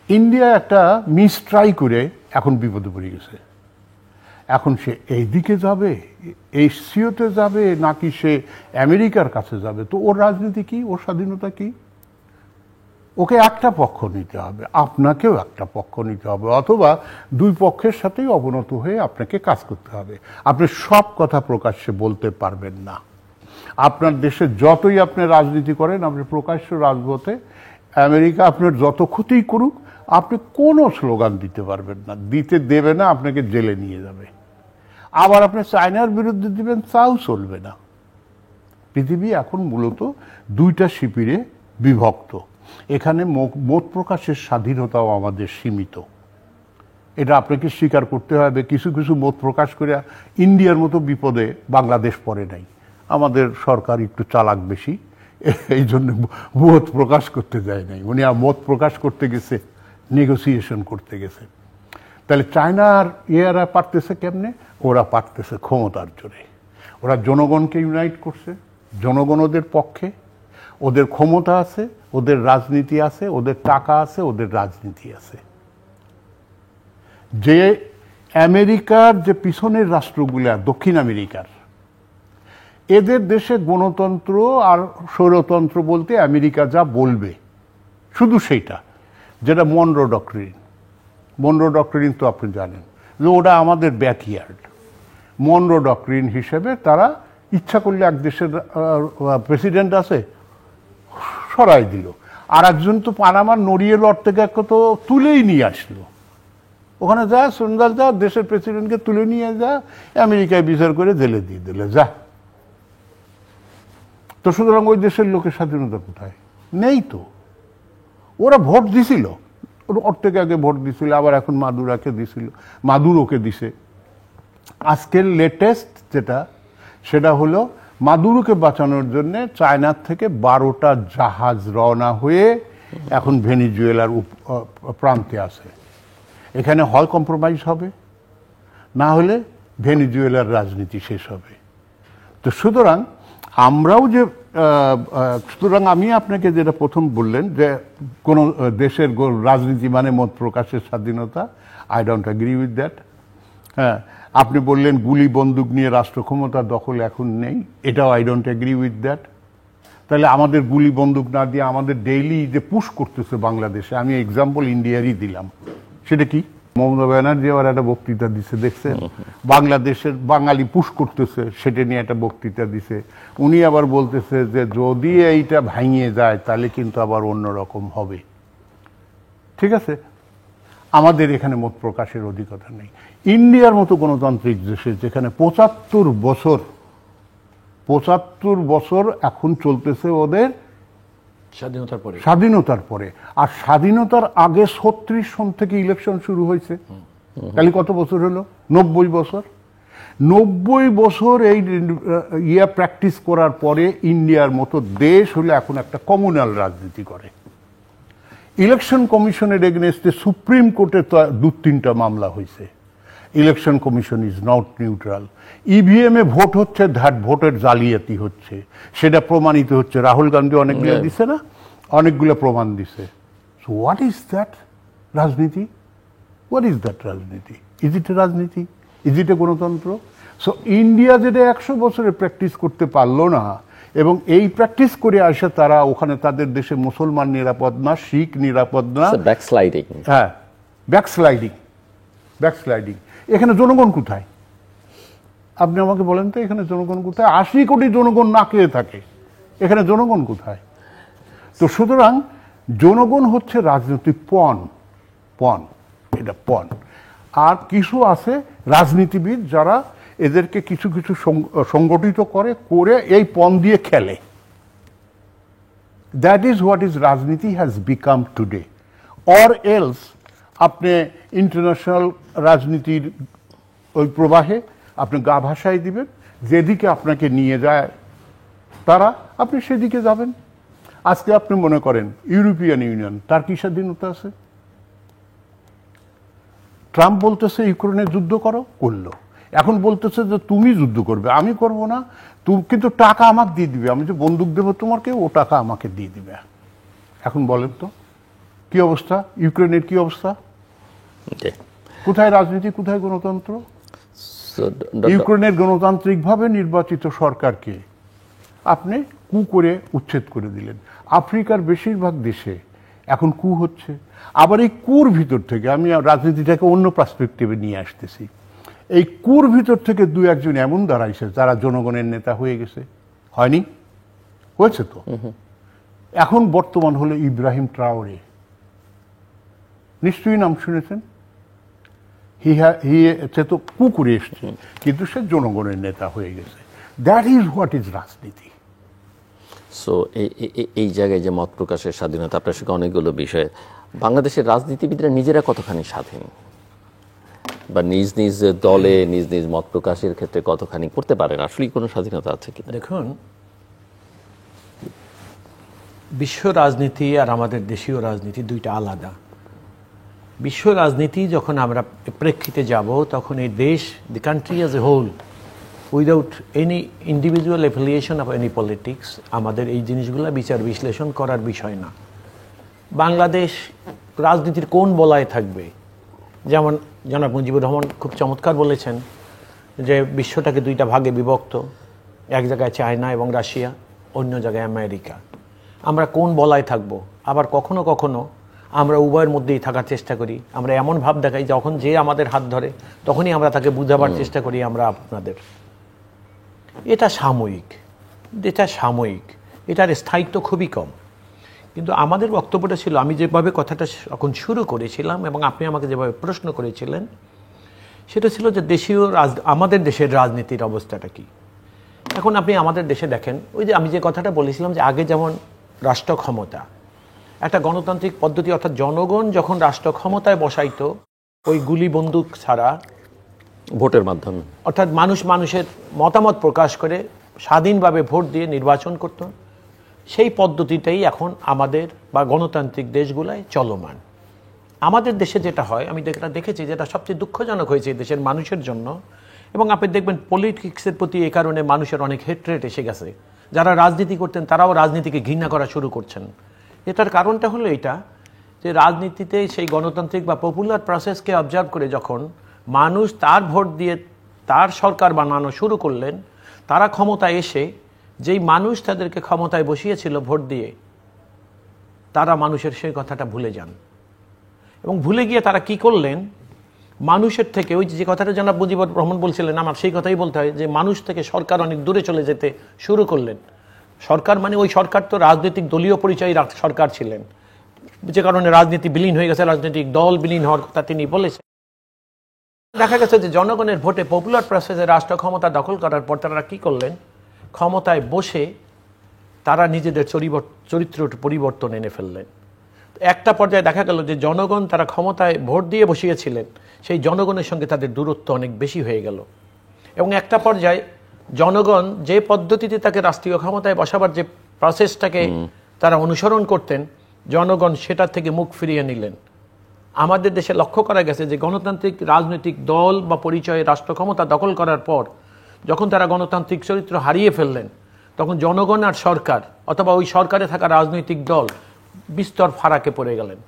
ইন্ডিয়া একটা মিস ট্রাই করে এখন বিপদে পড়ে গেছে। এখন সে এই দিকে যাবে, এশিয়াতে যাবে, নাকি সে আমেরিকার কাছে যাবে? তো ওর রাজনীতি কি, ওর স্বাধীনতা কি? ওকে একটা পক্ষ নিতে হবে, আপনাকেও একটা পক্ষ নিতে হবে, অথবা দুই পক্ষের সাথেই অবনত হয়ে আপনাকে কাজ করতে হবে। আপনি সব কথা প্রকাশ্যে বলতে পারবেন না। আপনার দেশে যতই আপনি রাজনীতি করেন, আপনি প্রকাশ্য রাজপথে আমেরিকা আপনার যত ক্ষতিই করুক, আপনি কোনো স্লোগান দিতে পারবেন না, দিতে দেবে না, আপনাকে জেলে নিয়ে যাবে। আবার আপনি চায়নার বিরুদ্ধে দিবেন, তাও চলবে না। পৃথিবী এখন মূলত দুইটা শিবিরে বিভক্ত। এখানে মত প্রকাশের স্বাধীনতাও আমাদের সীমিত, এটা আপনাকে স্বীকার করতে হবে। কিছু কিছু মত প্রকাশ করে ইন্ডিয়ার মতো বিপদে বাংলাদেশ পড়ে নাই। আমাদের সরকার একটু চালাক বেশি, এই জন্য মত প্রকাশ করতে যায় নাই। উনি মত প্রকাশ করতে গেছে, নেগোসিয়েশন করতে গেছে। তাহলে চায়নার এরা পারতেছে কেমনে? ওরা পারতেছে ক্ষমতার জোরে। ওরা জনগণকে ইউনাইট করছে, জনগণ ওদের পক্ষে, ওদের ক্ষমতা আছে, ওদের রাজনীতি আছে, ওদের টাকা আছে, ওদের রাজনীতি আছে। যে আমেরিকার যে পিছনের রাষ্ট্রগুলা, দক্ষিণ আমেরিকার, এদের দেশে গণতন্ত্র আর স্বৈরতন্ত্র বলতে আমেরিকা যা বলবে শুধু সেইটা, যেটা মনরো ডক্ট্রিন। মনরো ডক্ট্রিন তো আপনি জানেন যে ওটা আমাদের ব্যাকইয়ার্ড। মনরো ডক্ট্রিন হিসেবে তারা ইচ্ছা করলে এক দেশের প্রেসিডেন্ট আছে, সরাই দিল, আর একজন তো পানামার নড়িয়ে লড় থেকে তো তুলেই নিয়ে আসলো। ওখানে যা সন্ধ্যাল যা, দেশের প্রেসিডেন্টকে তুলে নিয়ে যা, আমেরিকায় বিচার করে জেলে দিয়ে দিলে যা। তো সুতরাং ওই দেশের লোকের স্বাধীনতা কোথায়? নেই তো। ওরা ভোট দিছিল, ওর থেকে আগে ভোট দিছিল, আবার এখন মাদুরাকে দিছিল, মাদুরোকে দিছে। আজকের লেটেস্ট যেটা, সেটা হলো মাদুরোকে বাঁচানোর জন্য চায়নার থেকে 12টা জাহাজ রওনা হয়ে এখন ভেনিজুয়েলার প্রান্তে আছে। এখানে হয় কম্প্রোমাইজ হবে, না হলে ভেনিজুয়েলার রাজনীতি শেষ হবে। তো সুতরাং আমরাও যে সুতরাং আমি আপনাকে যেটা প্রথম বললেন যে কোনো দেশের রাজনীতি মানে মত প্রকাশের স্বাধীনতা, I don't agree with that. হ্যাঁ, আপনি বললেন গুলি বন্দুক নিয়ে রাষ্ট্র ক্ষমতা দখল এখন নেই, এটাও I don't agree with that. তাহলে আমাদের গুলি বন্দুক না দিয়ে আমাদের ডেইলি যে পুশ করতেছে বাংলাদেশে, আমি এক্সাম্পল ইন্ডিয়ারই দিলাম, সেটা কি? মমতা ব্যানার্জি আবার একটা বক্তৃতা দিছে, দেখছেন? বাংলাদেশের বাঙালি পুশ করতেছে, সেটা নিয়ে একটা বক্তৃতা দিছে। উনি আবার বলতেছে যে যদি এইটা ভাঙিয়ে যায় তাহলে কিন্তু আবার অন্যরকম হবে। ঠিক আছে, আমাদের এখানে মত প্রকাশের অধিকার নেই। ইন্ডিয়ার মতো গণতান্ত্রিক দেশে যেখানে ৭৫ বছর এখন চলতেছে ওদের স্বাধীনতার পরে, আর স্বাধীনতার আগে ৩৬ সন থেকে ইলেকশন শুরু হয়েছে, তাহলে কত বছর হলো? ৯০ বছর। ৯০ বছর এই প্র্যাকটিস করার পরে ইন্ডিয়ার মতো দেশ হলে এখন একটা কমিউনাল রাজনীতি করে। ইলেকশন কমিশনের এগেনস্টে সুপ্রিম কোর্টে ২-৩টা মামলা হয়েছে। Election commission is not neutral. ইভিএমে ভোট হচ্ছে, ধাট ভোটের জালিয়াতি হচ্ছে, সেটা প্রমাণিত হচ্ছে। রাহুল গান্ধী অনেকগুলো দিছে না, অনেকগুলো প্রমাণ দিছে। সো হোয়াট ইজ দ্যাট রাজনীতি? হোয়াট ইজ দ্যাট রাজনীতি? ইজ ইট এ রাজনীতি? ইজ ইট এ গণতন্ত্র? সো ইন্ডিয়া যেটা ১০০ বছরে প্র্যাকটিস করতে পারলো না, এবং এই প্র্যাকটিস করে আসে তারা ওখানে তাদের দেশে মুসলমান নিরাপদ না, শিখ নিরাপদ না, ব্যাকস্লাইডিং। হ্যাঁ, ব্যাকস্লাইডিং। এখানে জনগণ কোথায়? আপনি আমাকে বলেন তো, এখানে জনগণ কোথায়? ৮০ কোটি জনগণ না খেয়ে থাকে, এখানে জনগণ কোথায়? তো সুতরাং জনগণ হচ্ছে রাজনৈতিক পণ, এটা পণ। আর কিছু আছে রাজনীতিবিদ যারা এদেরকে কিছু কিছু সংগঠিত করে এই পণ দিয়ে খেলে। দ্যাট ইজ হোয়াট ইজ রাজনীতি has become today. Or else আপনি ইন্টারন্যাশনাল রাজনীতির ওই প্রবাহে আপনি গা ভাসাই দিবেন, যেদিকে আপনাকে নিয়ে যায় তারা, আপনি সেদিকে যাবেন। আজকে আপনি মনে করেন ইউরোপিয়ান ইউনিয়ন, তার কি স্বাধীনতা আছে? ট্রাম্প বলতেছে ইউক্রেনে যুদ্ধ করলো, এখন বলতেছে যে তুমি যুদ্ধ করবে, আমি করব না, তুমি কিন্তু টাকা আমাকে দিয়ে দিবে, আমি যে বন্দুক দেবো তোমাকে, ও টাকা আমাকে দিয়ে দিবে। এখন বলেন তো কি অবস্থা? ইউক্রেনের কি অবস্থা? কোথায় রাজনীতি, কোথায় গণতন্ত্র? ইউক্রেনের গণতান্ত্রিকভাবে নির্বাচিত সরকারকে আপনি কু করে উচ্ছেদ করে দিলেন। আফ্রিকার বেশিরভাগ দেশে এখন কু হচ্ছে। আবার এই কুর ভিতর থেকে, আমি রাজনীতিটাকে অন্য পার্সপেক্টিভে নিয়ে আসতেছি, এই কুর ভিতর থেকে ২-১ জন এমন দাঁড়াইছে যারা জনগণের নেতা হয়ে গেছে। হয়নি? হয়েছে তো। এখন বর্তমান হলো ইব্রাহিম ট্রাওরে, নিশ্চয়ই নাম শুনেছেন। সে তো কু করে এসছে, কিন্তু সে জনগণের নেতা হয়ে গেছে। দ্যাট ইজ হোয়াট ইজ রাজনীতি। সো এই জায়গায় যে মত প্রকাশের স্বাধীনতা, আপনার সঙ্গে অনেকগুলো বিষয়ে, বাংলাদেশের রাজনীতিবিদরা নিজেরা কতখানি স্বাধীন, বা নিজ নিজ দলে নিজ নিজ মত প্রকাশের ক্ষেত্রে কতখানি করতে পারেন, আসলেই কোনো স্বাধীনতা আছে কি? দেখুন, বিশ্ব রাজনীতি আর আমাদের দেশীয় রাজনীতি দুইটা আলাদা। বিশ্ব রাজনীতি যখন আমরা প্রেক্ষিতে যাব, তখন এই দেশ, the country as a whole, without any individual affiliation of any politics, আমাদের এই জিনিসগুলো বিচার বিশ্লেষণ করার বিষয় না। বাংলাদেশ রাজনীতির কোন বলয়ে থাকবে, যেমন জনাব মুজিবুর রহমান খুব চমৎকার বলেছেন যে বিশ্বটাকে দুইটা ভাগে বিভক্ত, এক জায়গায় চায়না এবং রাশিয়া, অন্য জায়গায় আমেরিকা। আমরা কোন বলয়ে থাকব? আবার কখনো কখনো আমরা উভয়ের মধ্যেই থাকার চেষ্টা করি। আমরা এমন ভাব দেখাই, যখন যে আমাদের হাত ধরে তখনই আমরা তাকে বুঝাবার চেষ্টা করি আমরা আপনাদের। এটা সাময়িক, এটার স্থায়িত্ব খুবই কম। কিন্তু আমাদের বক্তব্যটা ছিল, আমি যেভাবে কথাটা এখন শুরু করেছিলাম এবং আপনি আমাকে যেভাবে প্রশ্ন করেছিলেন, সেটা ছিল যে আমাদের দেশের রাজনীতির অবস্থাটা কি। এখন আপনি আমাদের দেশে দেখেন, ওই যে আমি যে কথাটা বলেছিলাম যে আগে যেমন রাষ্ট্র ক্ষমতা একটা গণতান্ত্রিক পদ্ধতি, অর্থাৎ জনগণ যখন রাষ্ট্র ক্ষমতায় বসাইতো ওই গুলি বন্দুক ছাড়া, ভোটের মাধ্যমে, অর্থাৎ মানুষের মতামত প্রকাশ করে স্বাধীনভাবে ভোট দিয়ে নির্বাচন করত, সেই পদ্ধতিটাই এখন আমাদের বা গণতান্ত্রিক দেশগুলায় চলমান। আমাদের দেশে যেটা হয়, আমি দেখেছি যেটা সবচেয়ে দুঃখজনক হয়েছে এই দেশের মানুষের জন্য, এবং আপনি দেখবেন পলিটিক্সের প্রতি এই কারণে মানুষের অনেক হেট্রেট এসে গেছে। যারা রাজনীতি করতেন তারাও রাজনীতিকে ঘৃণা করা শুরু করছেন। এটার কারণটা হলো এটা যে রাজনীতিতে সেই গণতান্ত্রিক বা পপুলার প্রসেসকে অবজার্ভ করে যখন মানুষ তার ভোট দিয়ে তার সরকার বানানো শুরু করলেন, তারা ক্ষমতায় এসে যেই মানুষ তাদেরকে ক্ষমতায় বসিয়েছিল ভোট দিয়ে, তারা মানুষের সেই কথাটা ভুলে যান এবং ভুলে গিয়ে তারা কি করলেন, মানুষের থেকে ওই যে কথাটা জনাব মুজিবুর রহমান বলছিলেন, আমার সেই কথাই বলতে হয় যে মানুষ থেকে সরকার অনেক দূরে চলে যেতে শুরু করলেন। সরকার মানে ওই সরকার তো রাজনৈতিক দলীয় পরিচয়ী সরকার ছিলেন, যে কারণে রাজনীতি বিলীন হয়ে গেছে, রাজনৈতিক দল বিলীন হওয়ার কথা তিনি বলেছেন। দেখা গেছে যে জনগণের ভোটে পপুলার প্রসেসে রাষ্ট্র ক্ষমতা দখল করার পর তারা কি করলেন, ক্ষমতায় বসে তারা নিজেদের চরিত্র পরিবর্তন এনে ফেললেন। একটা পর্যায়ে দেখা গেল যে জনগণ তারা ক্ষমতায় ভোট দিয়ে বসিয়েছিলেন, সেই জনগণের সঙ্গে তাদের দূরত্ব অনেক বেশি হয়ে গেল এবং একটা পর্যায়ে জনগণ যে পদ্ধতিতে তাকে রাষ্ট্রীয় ক্ষমতায় বসাবার যে প্রসেসটাকে তারা অনুসরণ করতেন, জনগণ সেটা থেকে মুখ ফিরিয়ে নিলেন। আমাদের দেশে লক্ষ্য করা গেছে যে গণতান্ত্রিক রাজনৈতিক দল বা পরিচয়ে রাষ্ট্র ক্ষমতা দখল করার পর যখন তারা গণতান্ত্রিক চরিত্র হারিয়ে ফেললেন, তখন জনগণ আর সরকার অথবা ওই সরকারে থাকা রাজনৈতিক দল বিস্তর ফারাকে পড়ে গেলেন।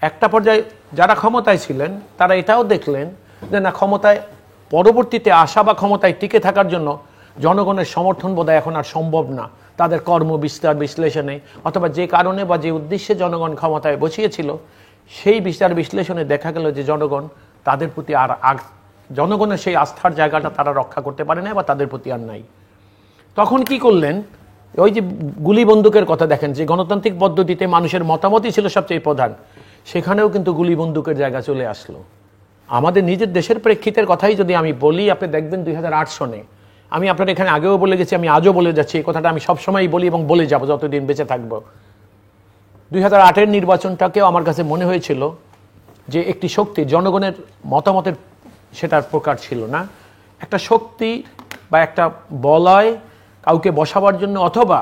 একটা পর্যায়ে যারা ক্ষমতায় ছিলেন তারা এটাও দেখলেন যে না, ক্ষমতায় পরবর্তীতে আসা বা ক্ষমতায় টিকে থাকার জন্য জনগণের সমর্থন বোধহয় এখন আর সম্ভব না। তাদের কর্ম বিস্তার বিশ্লেষণে অথবা যে কারণে বা যে উদ্দেশ্যে জনগণ ক্ষমতায় বসিয়েছিল, সেই বিচার বিশ্লেষণে দেখা গেল যে জনগণ তাদের প্রতি আর জনগণের সেই আস্থার জায়গাটা তারা রক্ষা করতে পারে না বা তাদের প্রতি আর নাই। তখন কি করলেন, ওই যে গুলি বন্দুকের কথা দেখেন, যে গণতান্ত্রিক পদ্ধতিতে মানুষের মতামতই ছিল সবচেয়ে প্রধান, সেখানেও কিন্তু গুলি বন্দুকের জায়গা চলে আসলো। আমাদের নিজের দেশের প্রেক্ষিতের কথাই যদি আমি বলি, আপনি দেখবেন 2008 সনে, আমি আপনার এখানে আগেও বলে গেছি, আমি আজও বলে যাচ্ছি, এই কথাটা আমি সবসময় বলি এবং বলে যাব যতদিন বেঁচে থাকবো। 2008-এর নির্বাচনটাকেও আমার কাছে মনে হয়েছিল যে একটি শক্তি, জনগণের মতামতের সেটার প্রকার ছিল না, একটা শক্তি বা একটা বলয় কাউকে বসাবার জন্য অথবা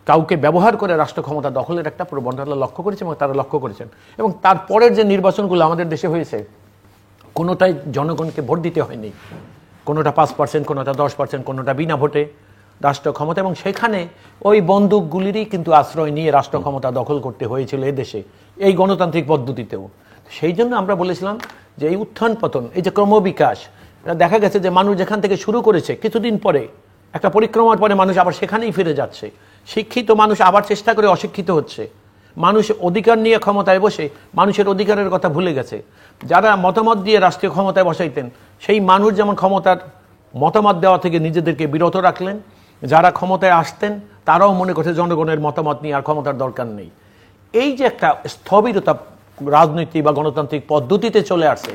কাউকে ব্যবহার করে রাষ্ট্র ক্ষমতা দখলের একটা প্রবণতা লক্ষ্য করেছে এবং তারা লক্ষ্য করেছেন। এবং তারপরের যে নির্বাচনগুলো আমাদের দেশে হয়েছে, কোনোটাই জনগণকে ভোট দিতে হয়নি, কোনোটা 5%, কোনোটা 10%, কোনোটা বিনা ভোটে রাষ্ট্র ক্ষমতা, এবং সেখানে ওই বন্দুকগুলিরই কিন্তু আশ্রয় নিয়ে রাষ্ট্র ক্ষমতা দখল করতে হয়েছিল এদেশে, এই গণতান্ত্রিক পদ্ধতিতেও। সেই জন্য আমরা বলেছিলাম যে এই উত্থান পতন, এই যে ক্রমবিকাশ, দেখা গেছে যে মানুষ যেখান থেকে শুরু করেছে, কিছুদিন পরে একটা পরিক্রমার পরে মানুষ আবার সেখানেই ফিরে যাচ্ছে। শিক্ষিত মানুষ আবার চেষ্টা করে অশিক্ষিত হচ্ছে। মানুষ অধিকার নিয়ে ক্ষমতায় বসে মানুষের অধিকারের কথা ভুলে গেছে। যারা মতামত দিয়ে রাষ্ট্রীয় ক্ষমতায় বসাইতেন, সেই মানুষ যেমন ক্ষমতার মতামত দেওয়া থেকে নিজেদেরকে বিরত রাখলেন, যারা ক্ষমতায় আসতেন তারাও মনে করছে জনগণের মতামত নিয়ে আর ক্ষমতার দরকার নেই। এই যে একটা স্থবিরতা রাজনৈতিক বা গণতান্ত্রিক পদ্ধতিতে চলে আসে,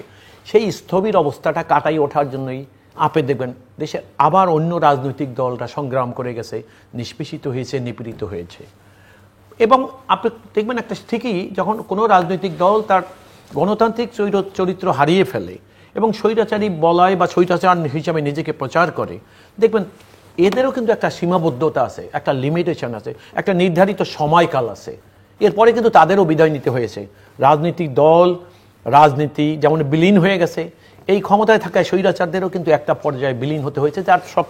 সেই স্থবির অবস্থাটা কাটাই ওঠার জন্যই আপনি দেখবেন দেশের আবার অন্য রাজনৈতিক দলটা সংগ্রাম করে গেছে, নিষ্পেষিত হয়েছে, নিপীড়িত হয়েছে। এবং আপনি দেখবেন একটা ঠিকই, যখন কোনো রাজনৈতিক দল তার গণতান্ত্রিক চরিত্র হারিয়ে ফেলে এবং স্বৈরাচারী বলয় বা স্বৈরাচার হিসাবে নিজেকে প্রচার করে, দেখবেন এদেরও কিন্তু একটা সীমাবদ্ধতা আছে, একটা লিমিটেশন আছে, একটা নির্ধারিত সময়কাল আছে। এরপরে কিন্তু তাদেরও বিদায় নিতে হয়েছে। রাজনৈতিক দল, রাজনীতি যেমন বিলীন হয়ে গেছে, এই ক্ষমতায় থাকা স্বৈরাচারদেরও কিন্তু একটা পর্যায়ে বিলীন হতে হয়েছে, যার সব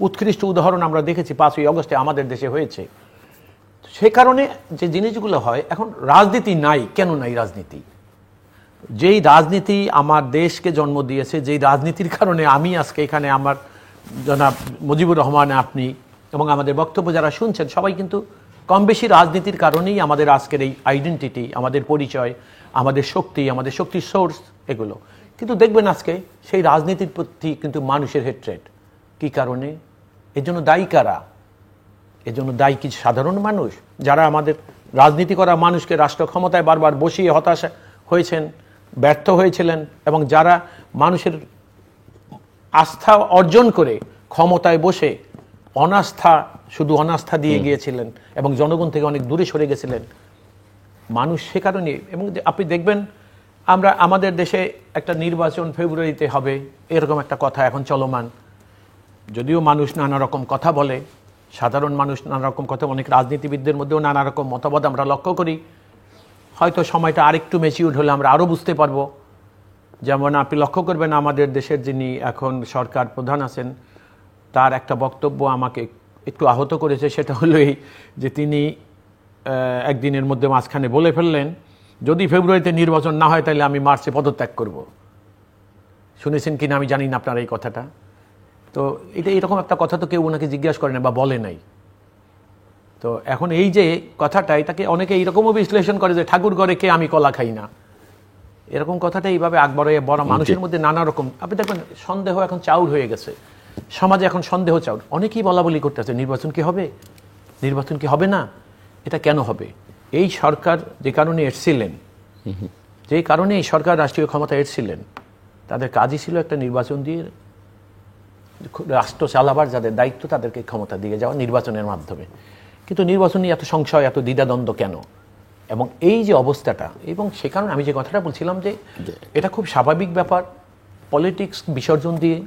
উৎকৃষ্ট উদাহরণ আমরা দেখেছি 5ই আগস্টে আমাদের দেশে হয়েছে। সে কারণে যে জিনিসগুলো হয়, এখন রাজনীতি নাই, কেন নাই রাজনীতি? যেই রাজনীতি আমার দেশকে জন্ম দিয়েছে, যেই রাজনীতির কারণে আমি আজকে এখানে, আমার জনাব মুজিবুর রহমান, আপনি এবং আমাদের বক্তব্য যারা শুনছেন, সবাই কিন্তু কম বেশি রাজনীতির কারণেই আমাদের আজকের এই আইডেন্টিটি, আমাদের পরিচয়, আমাদের শক্তি, আমাদের শক্তির সোর্স এগুলো। কিন্তু দেখবেন আজকে সেই রাজনীতির প্রতি কিন্তু মানুষের হেট্রেড। কি কারণে? এর জন্য দায়ী কারা? এর জন্য দায়ী কি সাধারণ মানুষ, যারা আমাদের রাজনীতি করা মানুষকে রাষ্ট্র ক্ষমতায় বারবার বসিয়ে হতাশা হয়েছেন, ব্যর্থ হয়েছিলেন, এবং যারা মানুষের আস্থা অর্জন করে ক্ষমতায় বসে শুধু অনাস্থা দিয়ে গিয়েছিলেন এবং জনগণ থেকে অনেক দূরে সরে গেছিলেন মানুষ। সে কারণে, এবং আপনি দেখবেন আমাদের দেশে একটা নির্বাচন ফেব্রুয়ারিতে হবে, এরকম একটা কথা এখন চলমান। যদিও মানুষ নানা রকম কথা বলে, সাধারণ মানুষ নানা রকম কথা, অনেক রাজনীতিবিদদের মধ্যেও নানা রকম মতবাদ আমরা লক্ষ্য করি। হয়তো সময়টা আরেকটু ম্যাচিউরড হলে আমরা আরও বুঝতে পারবো। যেমন আপনি লক্ষ্য করবেন, আমাদের দেশের যিনি এখন সরকার প্রধান আছেন, তার একটা বক্তব্য আমাকে একটু আহত করেছে। সেটা হলো এই যে তিনি একদিনের মধ্যে মাঝখানে বলে ফেললেন, যদি ফেব্রুয়ারিতে নির্বাচন না হয় তাহলে আমি মার্চে পদত্যাগ করব। শুনেছেন কিনা আমি জানি না আপনারা এই কথাটা। তো এটা এরকম একটা কথা তো কেউ ওনাকে জিজ্ঞাসা করে না বা বলে নাই। তো এখন এই যে কথাটা, এটাকে অনেকে এইরকমও বিশ্লেষণ করে যে ঠাকুর ঘরে কে আমি কলা খাই না, এরকম কথাটা এইভাবে আকবরে বড় মানুষের মধ্যে নানা রকম, আপনি দেখবেন সন্দেহ এখন চাউর হয়ে গেছে সমাজে, এখন সন্দেহ চাউর, অনেকেই বলা বলি করতেছে নির্বাচন কি হবে, নির্বাচন কি হবে না, এটা কেন হবে? এই সরকার যে কারণে এসেছিলেন, যে কারণে এই সরকার রাষ্ট্রীয় ক্ষমতা এসেছিলেন, তাদের কাজই ছিল একটা নির্বাচন দিয়ে রাষ্ট্র চালাবার যাদের দায়িত্ব তাদেরকে ক্ষমতা দিয়ে যাওয়া নির্বাচনের মাধ্যমে। কিন্তু নির্বাচন নিয়ে এত সংশয়, এত দ্বিধাদ্বন্দ্ব কেন? এবং এই যে অবস্থাটা, এবং সে কারণে আমি যে কথাটা বলছিলাম যে এটা খুব স্বাভাবিক ব্যাপার, পলিটিক্স বিসর্জন দিয়ে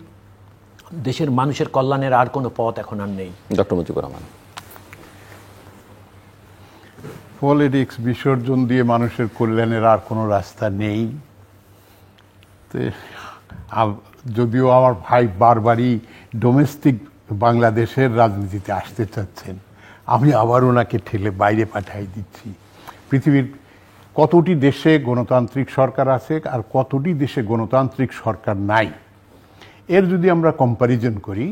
দেশের মানুষের কল্যাণের আর কোনো পথ এখন আর নেই। ডক্টর মুজিবুর রহমান। পলিটিক্স বিসর্জন দিয়ে মানুষের কল্যাণের আর কোনো রাস্তা নেই। যদিও আমার ভাই বারবারই ডোমেস্টিক বাংলাদেশের রাজনীতিতে আসতে চাচ্ছেন, আমি আবার ওনাকে ঠেলে বাইরে পাঠাই দিচ্ছি। পৃথিবীর কতটি দেশে গণতান্ত্রিক সরকার আছে আর কতটি দেশে গণতান্ত্রিক সরকার নাই, এর যদি আমরা কম্প্যারিজন করি,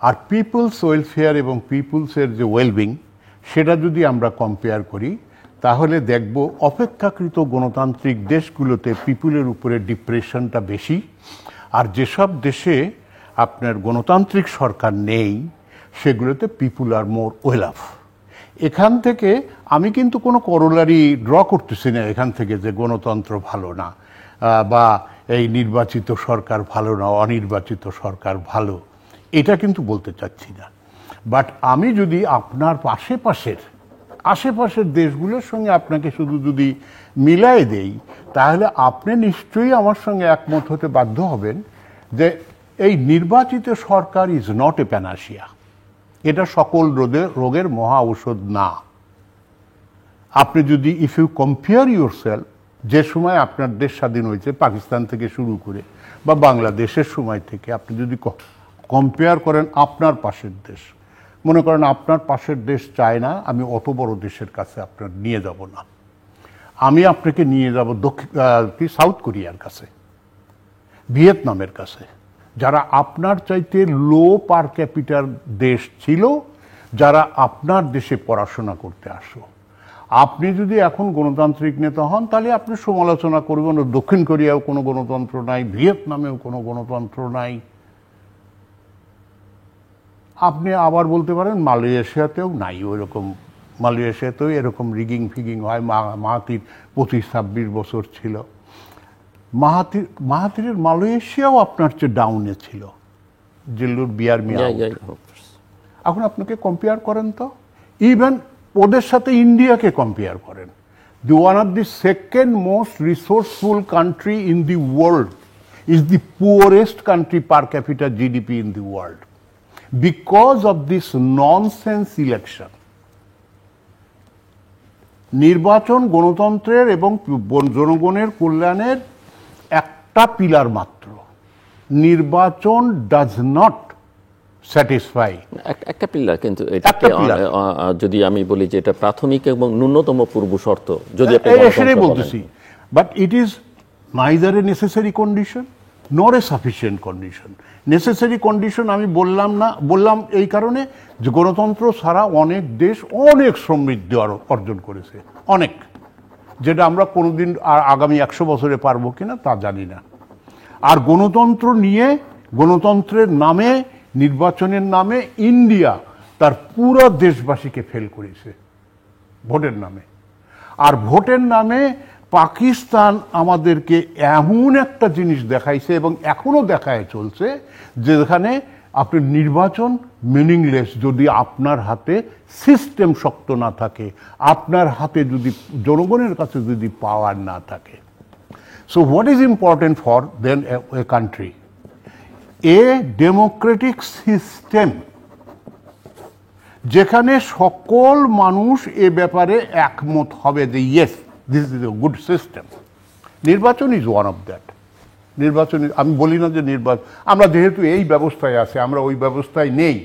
আর পিপলস ওয়েলফেয়ার এবং পিপলসের যে ওয়েলবিং সেটা যদি আমরা কম্পেয়ার করি, তাহলে দেখব অপেক্ষাকৃত গণতান্ত্রিক দেশগুলোতে পিপুলের উপরে ডিপ্রেশনটা বেশি, আর যেসব দেশে আপনার গণতান্ত্রিক সরকার নেই সেগুলোতে পিপুল আর মোর ওয়েল অফ। এখান থেকে আমি কিন্তু কোনো করোলারি ড্র করতেছি না এখান থেকে যে গণতন্ত্র ভালো না বা এই নির্বাচিত সরকার ভালো না, অনির্বাচিত সরকার ভালো, এটা কিন্তু বলতে চাচ্ছি না। বাট আমি যদি আপনার আশেপাশের দেশগুলোর সঙ্গে আপনাকে শুধু যদি মিলাই দেই, তাহলে আপনি নিশ্চয়ই আমার সঙ্গে একমত হতে বাধ্য হবেন যে এই নির্বাচিত সরকার ইজ নট এ প্যানাসিয়া। এটা সকল রোগের মহা ঔষধ না। আপনি যদি if you compare yourself, যে সময় আপনার দেশ স্বাধীন হয়েছে পাকিস্তান থেকে শুরু করে বা বাংলাদেশের সময় থেকে, আপনি যদি কম্পেয়ার করেন আপনার পাশের দেশ, মনে করেন আপনার পাশের দেশ চায় না আমি অত বড় দেশের কাছে আপনার নিয়ে যাব না, আমি আপনাকে নিয়ে যাব সাউথ কোরিয়ার কাছে, ভিয়েতনামের কাছে, যারা আপনার চাইতে লো পার ক্যাপিটাল দেশ ছিল, যারা আপনার দেশে পড়াশোনা করতে আসো। আপনি যদি এখন গণতান্ত্রিক নেতা হন তাহলে আপনি সমালোচনা করবেন দক্ষিণ কোরিয়াও কোনো গণতন্ত্র নাই, ভিয়েতনামেও কোনো গণতন্ত্র নাই। আপনি আবার বলতে পারেন মালয়েশিয়াতেও নাই ওইরকম, মালয়েশিয়াতেও এরকম রিগিং ফিগিং হয়। মাহাতির 25-26 বছর ছিল, মাহাতিরের মালয়েশিয়াও আপনার চেয়ে ডাউনে ছিল, জিল্লুর বিয়ার মিয়া। এখন আপনাকে কম্পেয়ার করেন তো, ইভেন ওদের সাথে ইন্ডিয়াকে কম্পেয়ার করেন, the one of the second most resourceful country in the world is the poorest country per capital GDP in the world because of this nonsense election. নির্বাচন গণতন্ত্রের এবং জনগণের কল্যাণের একটা পিলার মাত্র। নির্বাচন ডাজ নট স্যাটিসফাই। একটা পিলার, কিন্তু এটাকে যদি আমি বলি যে এটা প্রাথমিক এবং ন্যূনতম পূর্ব শর্ত, যদি সেটাই বলতেছি, but it is neither a necessary condition nor a sufficient condition. Necessary condition আমি বললাম এই কারণে যে গণতন্ত্র ছাড়া অনেক দেশ অনেক সমৃদ্ধি অর্জন করেছে, অনেক, যেটা আমরা কোনোদিন আর আগামী 100 বছরে পারবো কিনা তা জানি না। আর গণতন্ত্র নিয়ে, গণতন্ত্রের নামে, নির্বাচনের নামে ইন্ডিয়া তার পুরো দেশবাসীকে ফেল করেছে ভোটের নামে। আর ভোটের নামে পাকিস্তান আমাদেরকে এমন একটা জিনিস দেখাইছে এবং এখনো দেখায় চলছে, যেখানে আপনি নির্বাচন মিনিংলেস যদি আপনার হাতে সিস্টেম শক্ত না থাকে, আপনার হাতে যদি জনগণের কাছে যদি পাওয়ার না থাকে। So what is important for then a country? A democratic system, যেখানে সকল মানুষ এ ব্যাপারে একমত হবে যে yes this is a good system. নির্বাচন ইজ ওয়ান অফ দ্যাট। নির্বাচন, আমি বলি না যে নির্বাচন, আমরা যেহেতু এই ব্যবস্থায় আছে, আমরা ওই ব্যবস্থায় নেই,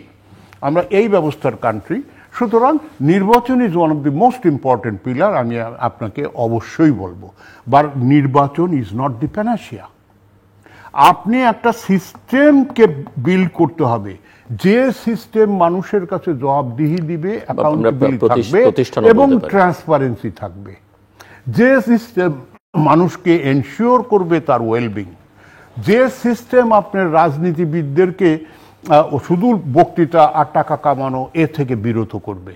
আমরা এই ব্যবস্থার কান্ট্রি, সুতরাং নির্বাচন is one of the most important pillar. আমি আপনাকে অবশ্যই বলবো, বাট নির্বাচন ইজ নট দি প্যানাসিয়া। আপনি একটা সিস্টেমকে বিল্ড করতে হবে, যে সিস্টেম মানুষের কাছে জবাবদিহি দিবে, অ্যাকাউন্টেবিলিটি থাকবে এবং ট্রান্সপারেন্সি থাকবে, যে সিস্টেম মানুষকে এনশিওর করবে তার ওয়েলবিং, যে সিস্টেম আপনার রাজনীতিবিদদেরকে শুধু বক্তৃতা আর টাকা কামানো এ থেকে বিরত করবে,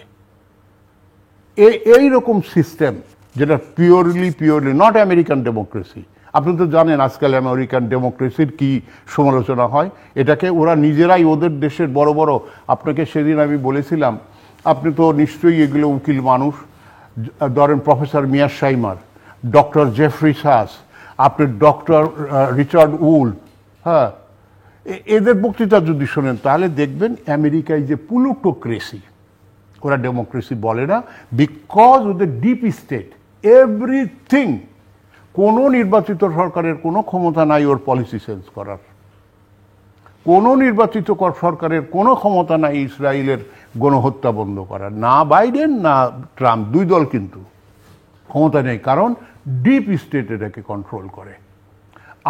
এইরকম সিস্টেম যেটা পিওরলি নট আমেরিকান ডেমোক্রেসি। আপনি তো জানেন আজকাল আমেরিকান ডেমোক্রেসির কি সমালোচনা হয়, এটাকে ওরা নিজেরাই ওদের দেশের বড় বড়, আপনাকে সেদিন আমি বলেছিলাম, আপনি তো নিশ্চয়ই এগুলো উকিল মানুষ, ধরেন প্রফেসর মিয়ার শাইমার, ডক্টর জেফরি সাস, আপনি ডক্টর রিচার্ড উল, হ্যাঁ, এদের বক্তৃতা যদি শোনেন তাহলে দেখবেন আমেরিকায় যে প্লুটোক্রেসি, ওরা ডেমোক্রেসি বলে না, বিকজ ওদের ডিপ স্টেট এভরিথিং, কোনো নির্বাচিত সরকারের কোনো ক্ষমতা নাই ওর পলিসি চেঞ্জ করার, কোনো নির্বাচিত সরকারের কোনো ক্ষমতা নাই ইসরায়েলের গণহত্যা বন্ধ করার, না বাইডেন না ট্রাম্প, দুই দল কিন্তু ক্ষমতা নেই, কারণ ডিপ স্টেট এটাকে কন্ট্রোল করে।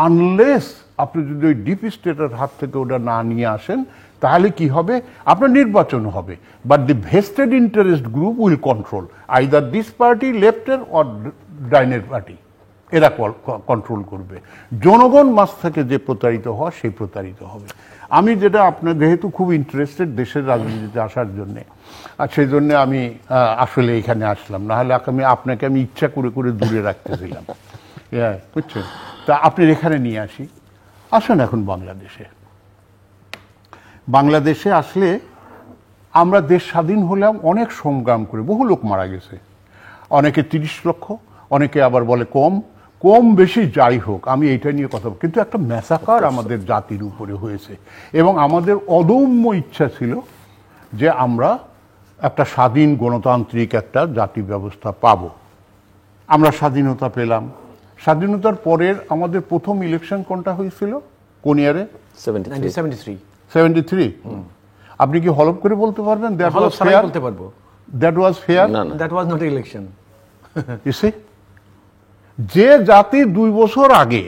আনলেস আপনি যদি ওই ডিপ স্টেটের হাত থেকে ওটা না নিয়ে আসেন তাহলে কি হবে, আপনার নির্বাচন হবে, but the vested interest group will control either this party, লেফটের অর ডাইনের পার্টি, এরা কন্ট্রোল করবে। জনগণ মাঝ থেকে যে প্রতারিত হওয়া সেই প্রতারিত হবে। আমি যেটা আপনার যেহেতু খুব ইন্টারেস্টেড দেশের রাজনীতিতে আসার জন্যে, আর সেই জন্যে আমি আসলে এখানে আসলাম, নাহলে আপনাকে আমি ইচ্ছা করে করে দূরে রাখতেছিলাম, হ্যাঁ বুঝছেন। তা আপনি এখানে নিয়ে আসি, আসুন এখন বাংলাদেশে আসলে আমরা দেশ স্বাধীন হলাম অনেক সংগ্রাম করে, বহু লোক মারা গেছে, অনেকে 30 লক্ষ, অনেকে আবার বলে কম বেশি যাই হোক, আমি এইটা নিয়ে কথা বলি, কিন্তু একটা ম্যাসাকার আমাদের জাতির উপরে হয়েছে এবং আমাদের অদম্য ইচ্ছা ছিল যে আমরা একটা স্বাধীন গণতান্ত্রিক একটা জাতি ব্যবস্থা পাব। আমরা স্বাধীনতা পেলাম। স্বাধীনতার পরের আমাদের প্রথম ইলেকশন কোনটা হয়েছিল, কোন ইয়ারে? 73। আপনি কি হলফ করে বলতে পারবেন দ্যাট ওয়াজ ফেয়ার? বলতে পারবো that was fair, that was not election. যে জাতি 2 বছর আগে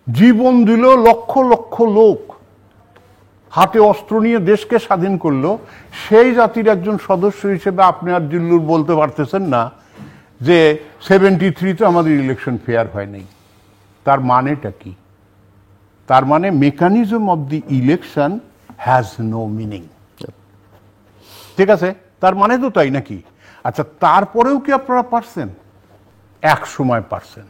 জীবন দিল, লক্ষ লক্ষ লোক হাতে অস্ত্র নিয়ে দেশকে স্বাধীন করলো, সেই জাতির একজন সদস্য হিসেবে আপনি আর জিল্লুর বলতে পারতেছেন না যে 73-তে আমাদের ইলেকশন ফেয়ার হয় নাই। তার মানেটা কি? তার মানে mechanism of the election has no meaning, ঠিক আছে? তার মানে তো তাই নাকি? আচ্ছা, তারপরেও কি আপনারা পারছেন? এক সময় পারছেন।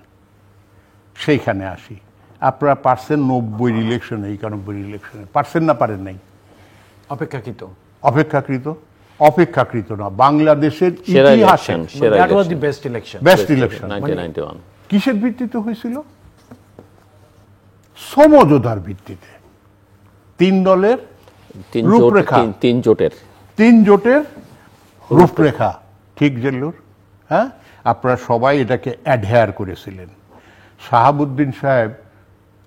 সেইখানে আসি, আপনারা পারছেন 90 ইলেকশনে, 91 ইলেকশনে পারছেন না, পারেন নাই? অপেক্ষাকৃত না, বাংলাদেশের ইতিহাসে বেস্ট ইলেকশন। কিসের ভিত্তিতে হয়েছিল? সমঝোতার ভিত্তিতে, 3 দলের রূপরেখা, 3 জোটের রূপরেখা, ঠিক জেল্লুর? হ্যাঁ, আপনারা সবাই এটাকে অ্যাডহেয়ার করেছিলেন। শাহাবুদ্দিন সাহেব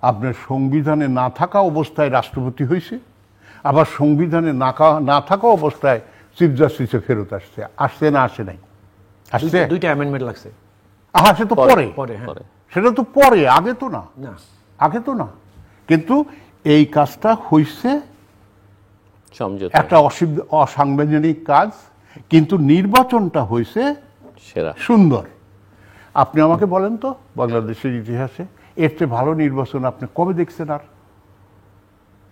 আপনার সংবিধানে না থাকা অবস্থায় রাষ্ট্রপতি হয়েছে, আবার সংবিধানে না থাকা অবস্থায় চিফ জাস্টিসে ফেরত আসছে না আসে নাই? আসছে, 2টা অ্যামেন্ডমেন্ট লাগছে। সে তো পরে, সেটা তো পরে, আগে তো না। কিন্তু এই কাজটা হয়েছে একটা অসাংবিধানিক কাজ, কিন্তু নির্বাচনটা হয়েছে সুন্দর। আপনি আমাকে বলেন তো, বাংলাদেশের ইতিহাসে এর চেয়ে ভালো নির্বাচন আপনি কবে দেখছেন? আর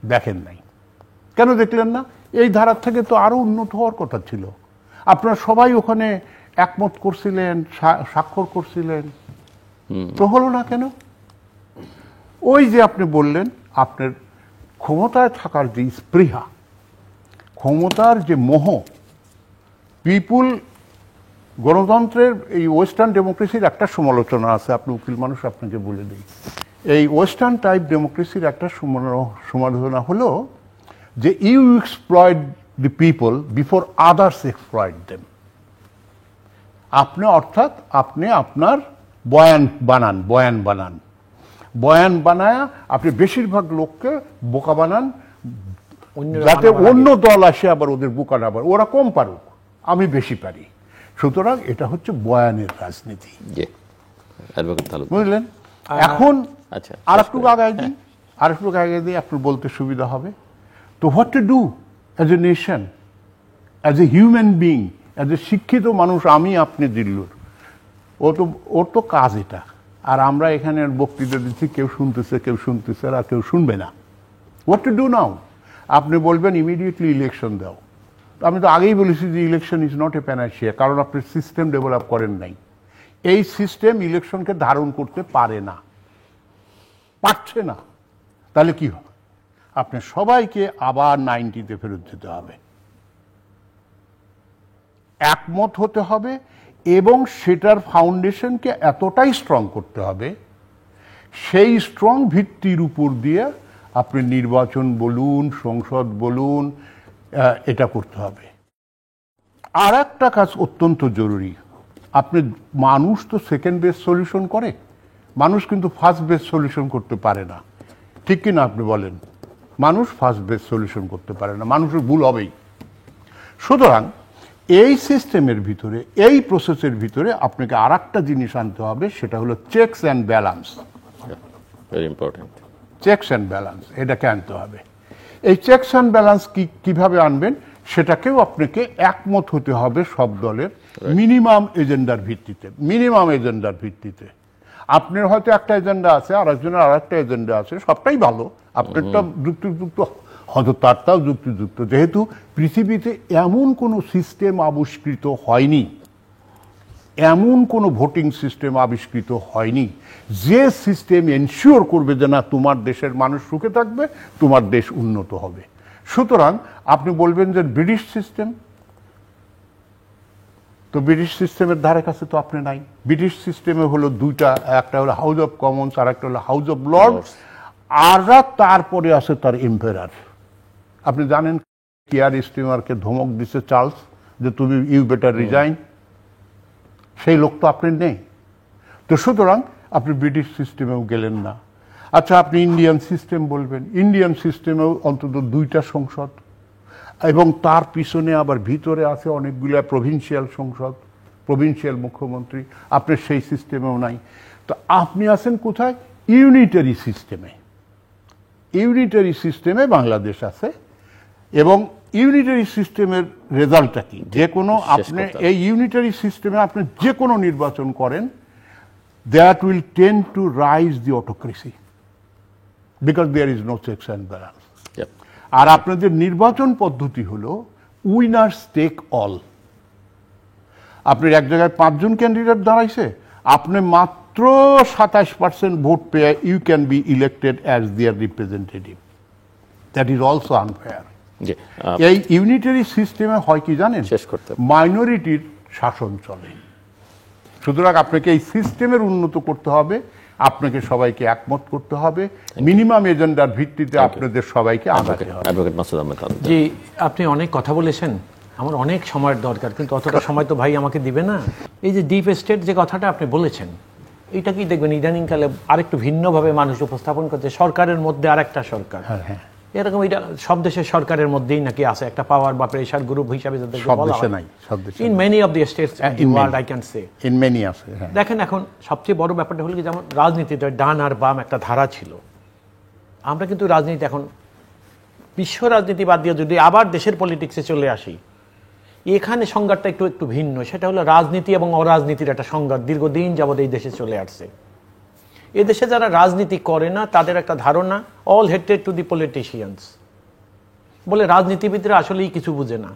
দেখেন নাই। কেন দেখলেন না? এই ধারার থেকে তো আরো উন্নত হওয়ার কথা ছিল। আপনারা সবাই ওখানে একমত করছিলেন, স্বাক্ষর করছিলেন, তো হলো না কেন? ওই যে আপনি বললেন, আপনার ক্ষমতায় থাকার যে স্পৃহা, ক্ষমতার যে মোহ, পিপুল, গণতন্ত্রের এই ওয়েস্টার্ন ডেমোক্রেসির একটা সমালোচনা আছে, আপনি উকিল মানুষ, আপনাকে বলে দিই। এই ওয়েস্টার্ন টাইপ ডেমোক্রেসির একটা সমালোচনা হলো যে you exploit the people before others exploit them. অর্থাৎ আপনি আপনার বয়ান বানায় আপনি বেশিরভাগ লোককে বোকা বানান, যাতে অন্য দল আসে আবার ওদের বোকা না, আবার ওরা কম পারুক, আমি বেশি পারি। সুতরাং এটা হচ্ছে বয়ানের রাজনীতি, বুঝলেন? এখন আচ্ছা, আর একটু আগায় দিই, আর একটু আগায় দিই, আপনার বলতে সুবিধা হবে। তো what to do as a nation, as a human being, as a শিক্ষিত মানুষ, আমি আপনি দিল্লুর, ওর তো কাজ এটা। আর আমরা এখানে বক্তৃতা দিচ্ছি, কেউ শুনতেছে আর কেউ শুনবে না। What to do now? আপনি বলবেন ইমিডিয়েটলি ইলেকশন দাও। আমি তো আগেই বলেছি যে election is not A Panacea, কারণ আপনি সিস্টেম ডেভেলপ করেন নাই। এই সিস্টেম ইলেকশনকে ধারণ করতে পারে না, পারছে না। তাহলে কি হবে? আপনি সবাইকে আবার 90-তে ফেরত যেতে হবে, একমত হতে হবে, এবং সেটার ফাউন্ডেশনকে এতটাই স্ট্রং করতে হবে, সেই স্ট্রং ভিত্তির উপর দিয়ে আপনি নির্বাচন বলুন, সংসদ বলুন, এটা করতে হবে। আর একটা কাজ অত্যন্ত জরুরি, আপনি, মানুষ তো সেকেন্ড বেস সলিউশন করে, মানুষ কিন্তু ফার্স্ট বেস সলিউশন করতে পারে না, ঠিক কিনা আপনি বলেন? মানুষ ফার্স্ট বেস সলিউশন করতে পারে না, মানুষের ভুল হবেই। সুতরাং এই সিস্টেমের ভিতরে, এই প্রসেসের ভিতরে আপনাকে আর একটা জিনিস আনতে হবে, সেটা হলো checks and balance. Very important. Checks and balance, এটাকে আনতে হবে। এই চেকস অ্যান্ড ব্যালেন্স কিভাবে আনবেন, সেটাকেও আপনাকে একমত হতে হবে সব দলের, মিনিমাম এজেন্ডার ভিত্তিতে। মিনিমাম এজেন্ডার ভিত্তিতে আপনার হয়তো একটা এজেন্ডা আছে, আর একজনের আর একটা এজেন্ডা আছে, সবটাই ভালো, আপনারটা যুক্তিযুক্ত, হয়তো তারটাও যুক্তিযুক্ত। যেহেতু পৃথিবীতে এমন কোনো সিস্টেম আবিষ্কৃত হয়নি, এমন কোনো ভোটিং সিস্টেম আবিষ্কৃত হয়নি যে সিস্টেম এনশিওর করবে যে না, তোমার দেশের মানুষ সুখে থাকবে, তোমার দেশ উন্নত হবে। সুতরাং আপনি বলবেন যে ব্রিটিশ সিস্টেম, তো ব্রিটিশ সিস্টেমের ধারে কাছে তো আপনি নাই। ব্রিটিশ সিস্টেমে হলো দুইটা, একটা হলো হাউস অফ কমন্স, আর একটা হলো হাউস অফ লর্ডস, আর তারপরে আছে তার এম্পায়ার। আপনি জানেন কিয়ার স্টিমারকে ধমক দিছে চার্লস যে তুমি ইউ বেটার রিজাইন, সেই লোক তো আপনি নেই। তো সুতরাং আপনি ব্রিটিশ সিস্টেমেও গেলেন না। আচ্ছা, আপনি ইন্ডিয়ান সিস্টেম বলবেন, ইন্ডিয়ান সিস্টেমেও অন্তত দুইটা সংসদ, এবং তার পিছনে আবার ভিতরে আছে অনেকগুলো প্রভিন্সিয়াল সংসদ, প্রভিন্সিয়াল মুখ্যমন্ত্রী, আপনার সেই সিস্টেমেও নাই। তো আপনি আছেন কোথায়? ইউনিটারি সিস্টেমে। ইউনিটারি সিস্টেমে বাংলাদেশ আছে, এবং ইউনিটারি সিস্টেমের রেজাল্টটা কি? যে কোনো, আপনি এই ইউনিটারি সিস্টেমে আপনি যে কোনো নির্বাচন করেন, that will tend to rise the autocracy, because there is no checks and balance. আর আপনাদের নির্বাচন পদ্ধতি হলো উইনার্স টেক অল। আপনার এক জায়গায় 5 জন ক্যান্ডিডেট দাঁড়াইছে, আপনি মাত্র 27% ভোট পেয়ে you can be elected as their representative. That is also unfair. এই ইউনিটারি সিস্টেমে হয় কি জানেন? মাইনরিটির শাসন চলে। সুতরাং আপনাকে এই সিস্টেমের উন্নত করতে হবে, আপনাকে সবাইকে একমত করতে হবে, মিনিমাম এজেন্ডার ভিত্তিতে আপনাদের সবাইকে আগাতে হবে। অ্যাডভোকেট মাসুদ আহমেদ। জি, আপনি অনেক কথা বলেছেন, আমার অনেক সময়ের দরকার, কিন্তু অতটা সময় তো ভাই আমাকে দিবে না। এই যে ডিপ স্টেট যে কথাটা আপনি বলেছেন, এটা কি দেখবেন ইদানিংকালে আরেকটু ভিন্নভাবে মানুষ উপস্থাপন করছে, সরকারের মধ্যে আরেকটা সরকার, এরকম। এটা সব দেশের সরকারের মধ্যেই নাকি আছে একটা পাওয়ার বা প্রেসার গ্রুপ হিসাবে যাদেরকে বলা হয়। In many of the states in the world I can say, in many আছে। দেখেন, এখন সবচেয়ে বড় ব্যাপারটা হলো কি, যেমন রাজনীতিতে ডান আর বাম একটা ধারা ছিল, আমরা কিন্তু রাজনীতি এখন বিশ্ব রাজনীতি বাদ দিয়ে যদি আবার দেশের পলিটিক্সে চলে আসি, এখানে সংঘাতটা একটু ভিন্ন। সেটা হলো রাজনীতি এবং অরাজনীতির একটা সংঘাত দীর্ঘদিন যাবৎ এই দেশে চলে আসছে। এদেশে যারা রাজনীতি করে না তাদের একটা ধারণা, all hated to the politicians, বলে রাজনীতিবিদরা আসলেই কিছু বুঝে না,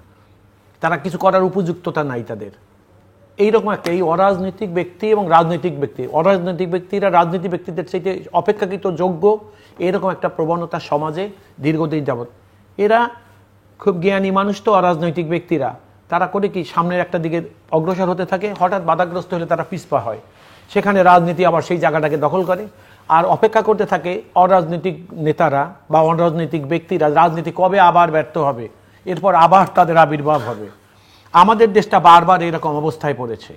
তারা কিছু করার উপযুক্ততা নাই তাদের। এইরকম একটা, এই অরাজনৈতিক ব্যক্তি এবং রাজনৈতিক ব্যক্তি, অরাজনৈতিক ব্যক্তিরা রাজনীতি ব্যক্তিদের চাইতে অপেক্ষাকৃত যোগ্য, এরকম একটা প্রবণতা সমাজে দীর্ঘদিন যাবৎ। এরা খুব জ্ঞানী মানুষ তো, অরাজনৈতিক ব্যক্তিরা, তারা করে কি সামনের একটা দিকে অগ্রসর হতে থাকে, হঠাৎ বাধাগ্রস্ত হলে তারা পিছপা হয়, সেখানে রাজনীতি আবার সেই জায়গাটাকে দখল করে, আর অপেক্ষা করতে থাকে অরাজনৈতিক নেতারা বা অরাজনৈতিক ব্যক্তিরা রাজনীতি কবে আবার ব্যর্থ হবে, এরপর আবার তাদের আবির্ভাব হবে। আমাদের দেশটা বারবার এরকম অবস্থায় পড়েছে।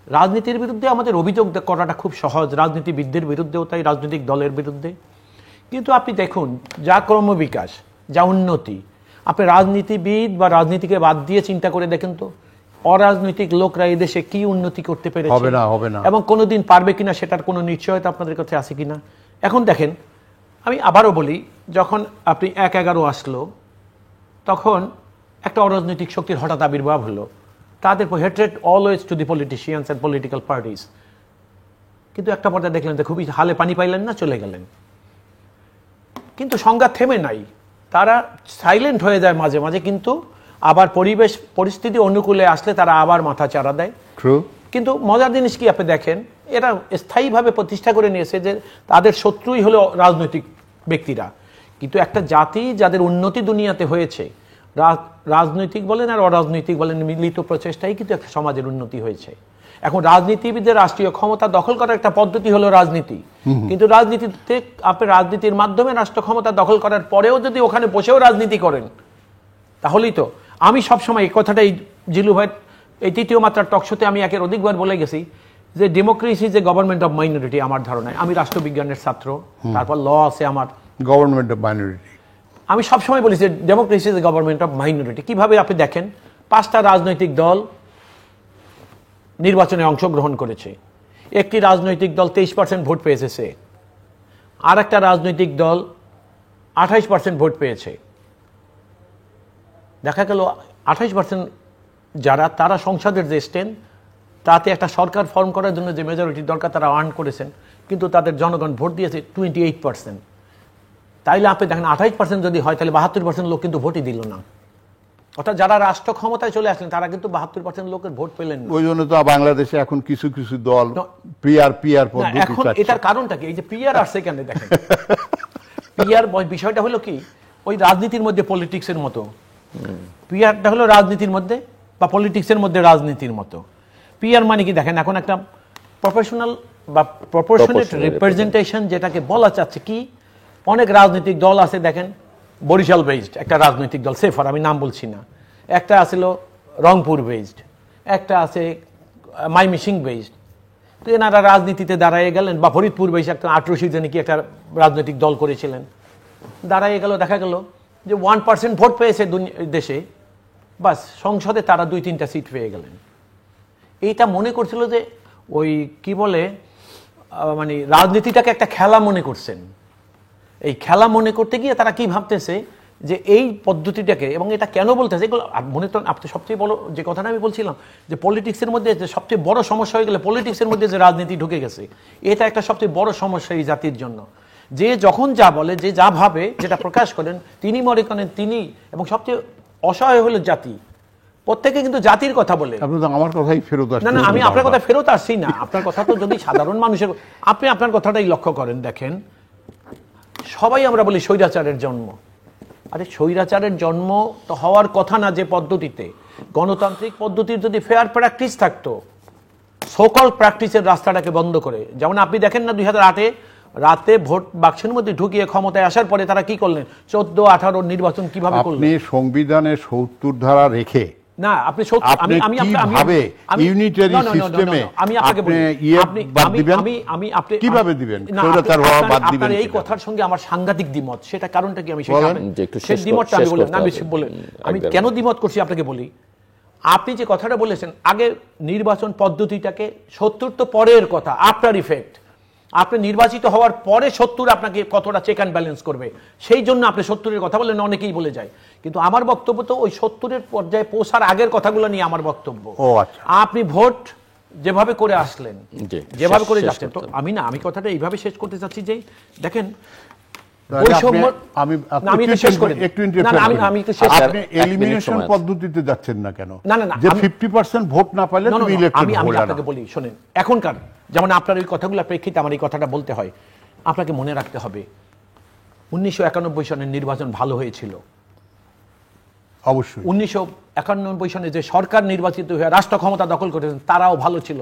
রাজনীতির বিরুদ্ধে আমাদের অভিযোগ করাটা খুব সহজ, রাজনীতিবিদদের বিরুদ্ধেও তাই, রাজনৈতিক দলের বিরুদ্ধে। কিন্তু আপনি দেখুন, যা ক্রমবিকাশ, যা উন্নতি, আপনি রাজনীতিবিদ বা রাজনীতিকে বাদ দিয়ে চিন্তা করে দেখেন তো, অরাজনৈতিক লোকরা এই দেশে কি উন্নতি করতে পেরেছে, হবে না এবং কোনোদিন পারবে কিনা সেটার কোনো নিশ্চয়তা আপনাদের কাছে আছে কিনা। এখন দেখেন, আমি আবারও বলি, যখন আপনি ১/১১ আসলো, তখন একটা অরাজনৈতিক শক্তির হঠাৎ আবির্ভাব হলো, তাদের hatred always to the politicians and political parties. কিন্তু একটা পর্যায়ে দেখলেন যে খুবই হালে পানি পাইলেন না, চলে গেলেন। কিন্তু সংঘাত থেমে নাই, তারা সাইলেন্ট হয়ে যায় মাঝে মাঝে, কিন্তু আবার পরিবেশ পরিস্থিতি অনুকূলে আসলে তারা আবার মাথা চাড়া দেয়। কিন্তু মজার জিনিস কি, আপনি দেখেন এরা স্থায়ীভাবে প্রতিষ্ঠা করে নিয়েছে যে তাদের শত্রুই হলো রাজনৈতিক ব্যক্তিরা। কিন্তু একটা জাতি যাদের উন্নতি দুনিয়াতে হয়েছে, রাজনৈতিক বলেন আর অরাজনৈতিক বলেন, মিলিত প্রচেষ্টাই কিন্তু একটা সমাজের উন্নতি হয়েছে। এখন রাজনীতিবিদদের রাষ্ট্রীয় ক্ষমতা দখল করার একটা পদ্ধতি হলো রাজনীতি, কিন্তু রাজনীতিতে আপনি রাজনীতির মাধ্যমে রাষ্ট্র ক্ষমতা দখল করার পরেও যদি ওখানে বসেও রাজনীতি করেন, তাহলেই তো। আমি সবসময় এই কথাটাই জিলু ভাই এই তৃতীয় মাত্রার টকশোতে আমি একের অধিকবার বলে গেছি যে democracy is a government of minority. আমার ধারণায়, আমি রাষ্ট্রবিজ্ঞানের ছাত্র, তারপর ল আছে আমার, গভর্নমেন্ট অফ মাইনরিটি। আমি সবসময় বলি যে democracy is a government of minority. কিভাবে আপনি দেখেন, 5টা রাজনৈতিক দল নির্বাচনে অংশগ্রহণ করেছে, একটি রাজনৈতিক দল 23% ভোট পেয়েছে, সে আর একটা রাজনৈতিক দল 28% ভোট পেয়েছে। দেখা গেল 28% যারা, তারা সংসদের যে স্ট্যান্ড, তাতে একটা সরকার ফর্ম করার জন্য যে মেজরিটি দরকার তারা আর্ন করেছেন, কিন্তু তাদের জনগণ ভোট দিয়েছে 28%। তাইলে আপনি দেখেন 28% যদি হয়, তাহলে 72% লোক কিন্তু ভোটই দিল না। অর্থাৎ যারা রাষ্ট্র ক্ষমতায় চলে আসলেন তারা কিন্তু 72% লোকের ভোট পেলেন না। ওই জন্য তো বাংলাদেশে এখন কিছু কিছু দল পিআর পদ্ধতি এখন এটার কারণটা কি? এই যে পিআর আসছে কেন দেখেন, পিআর বিষয়টা হলো কি, ওই রাজনীতির মধ্যে পলিটিক্সের মতো। পিআরটা হলো রাজনীতির মধ্যে বা পলিটিক্সের মধ্যে রাজনীতির মতো। পিআর মানে কি দেখেন, এখন একটা প্রফেশনাল বা প্রপোর্শনেট রিপ্রেজেন্টেশন যেটাকে বলা চাচ্ছে কি, অনেক রাজনৈতিক দল আছে দেখেন, বরিশাল বেসড একটা রাজনৈতিক দল, সেফার, আমি নাম বলছি না, একটা আছিল রংপুর বেসড, একটা আছে মাইমিসিং বেসড। তো এনারা রাজনীতিতে দাঁড়ায় গেলেন, বা ফরিদপুর বেসড একটা 18 জনে কি একটা রাজনৈতিক দল করেছিলেন, দাঁড়ায় গেল, দেখা গেল যে 1% ভোট পেয়েছে দেশে, বাস সংসদে তারা 2-3টা সিট পেয়ে গেলেন। এইটা মনে করছিল যে ওই কি বলে, মানে রাজনীতিটাকে একটা খেলা মনে করছেন। এই খেলা মনে করতে গিয়ে তারা কি ভাবতেছে যে এই পদ্ধতিটাকে, এবং এটা কেন বলতেছে এগুলো মনে তো, আপনি সবচেয়ে বড় যে কথাটা আমি বলছিলাম যে পলিটিক্সের মধ্যে যে সবচেয়ে বড় সমস্যা হয়ে গেলে, পলিটিক্সের মধ্যে যে রাজনীতি ঢুকে গেছে, এটা একটা সবচেয়ে বড় সমস্যা এই জাতির জন্য। যে যখন যা বলে, যে যা ভাবে, যেটা প্রকাশ করেন, তিনি মনে করেন তিনি, এবং সবচেয়ে অসহায় হলো জাতি। প্রত্যেকে কিন্তু জাতির কথা বলে। আপনি তো আমার কথাই ফেরত আসছেন। না, আমি আপনার কথা ফেরত আসছি না, আপনার কথা তো যদি সাধারণ মানুষের, আপনি আপনার কথাটাই লক্ষ্য করেন, দেখেন সবাই আমরা বলি স্বৈরাচারের জন্ম। আরে স্বৈরাচারের জন্ম তো হওয়ার কথা না, যে পদ্ধতিতে গণতান্ত্রিক পদ্ধতির যদি ফেয়ার প্র্যাকটিস থাকতো, সকল প্র্যাকটিসের রাস্তাটাকে বন্ধ করে, যেমন আপনি দেখেন না 2008-এ রাতে ভোট বাক্সের মধ্যে ঢুকিয়ে ক্ষমতায় আসার পরে তারা কি করলেন, 14-18 নির্বাচন কিভাবে করলেন। আপনি সংবিধানে 70 ধারা রেখে না, আপনি ইউনিটারি সিস্টেমে আমি আপনাকে বলি, কিভাবে দিবেন? আপনার এই কথার সঙ্গে আমার সাংঘাতিক দ্বিমত। সেটা কারণটা কি, আমি সেই দ্বিমতটা আমি বললাম না, আমি কেন দ্বিমত করছি আপনাকে বলি। আপনি যে কথাটা বলেছেন, আগে নির্বাচন পদ্ধতিটাকে, 70 তো পরের কথা, আফটার ইফেক্ট। আপনি নির্বাচিত হওয়ার পরে 70 আপনাকে কতটা চেক অ্যান্ড ব্যালেন্স করবে, সেই জন্য আপনি 70-এর কথা বলেন, অনেকেই বলে যায়। কিন্তু আমার বক্তব্য তো ওই 70-এর পর্যায়ে পৌঁছার আগের কথাগুলো নিয়ে আমার বক্তব্য। আপনি ভোট যেভাবে করে আসলেন, যেভাবে করে যাচ্ছেন, তো আমি কথাটা এইভাবে শেষ করতে চাচ্ছি যে দেখেন, পদ্ধতিতে যাচ্ছেন না কেন? যে 50% ভোট না পাইলে তুমি ইলেকটেড হলে না। আমি আপনাকে বলি, শুনেন, এখনকার যেমন আপনার ওই কথাগুলোর প্রেক্ষিতে আমার এই কথাটা বলতে হয়। আপনাকে মনে রাখতে হবে 1991 সনের নির্বাচন ভালো হয়েছিল। অবশ্যই 1991 সনে যে সরকার নির্বাচিত হয়ে রাষ্ট্র ক্ষমতা দখল করেছেন, তারাও ভালো ছিল।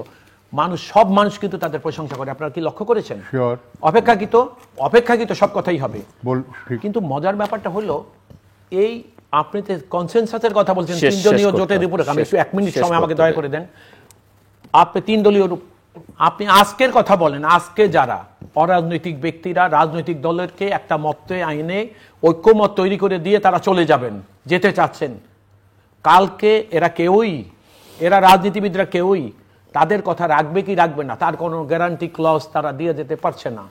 সব মানুষ কিন্তু তাদের প্রশংসা করে। আপনারা কি লক্ষ্য করেছেন? অপেক্ষাকৃত সব কথাই হবে। কিন্তু মজার ব্যাপারটা হলো, এই আপনি যে কনসেনসাসের কথা বলছেন, 3 দলীয় জোটের উপরে, আমি একটু 1 মিনিট সময় আমাকে দয়া করে দেন। আপনি 3 দলীয়, আপনি আজকের কথা বলেন, আজকে যারা অরাজনৈতিক ব্যক্তিরা রাজনৈতিক দলেরকে একটা মতে আইনে ঐক্যমত তৈরি করে দিয়ে তারা চলে যাবেন, যেতে চাচ্ছেন, কালকে এরা রাজনীতিবিদরা কেউই তাদের কথা রাখবে কি রাখবে না তার কোনো গ্যারান্টি ক্লজ তারা দিয়ে যেতে পারছে না।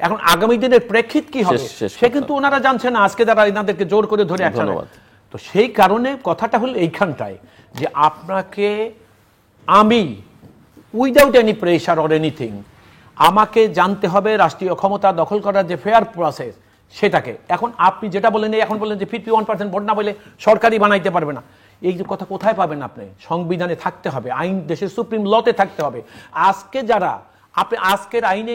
এখন আগামী দিনের প্রেক্ষিত কি হবে শেষ সে কিন্তু ওনারা জানছে না, আজকে যারা এনাদেরকে জোর করে ধরে একটা। তো সেই কারণে কথাটা হলো এইখানটায় যে আপনাকে আমি without any pressure or anything আমাকে জানতে হবে রাষ্ট্রীয় ক্ষমতা দখল করার যে ফেয়ার প্রসেস সেটাকে। এখন আপনি যেটা বলেন, এখন বলেন যে 51% ভোট না বলে সরকারই বানাইতে পারবে না, এই যে কথা কোথায় পাবেন আপনি? সংবিধানে থাকতে হবে, আইন দেশের সুপ্রিম লতে থাকতে হবে। আজকে যারা আপনি আজকের আইনে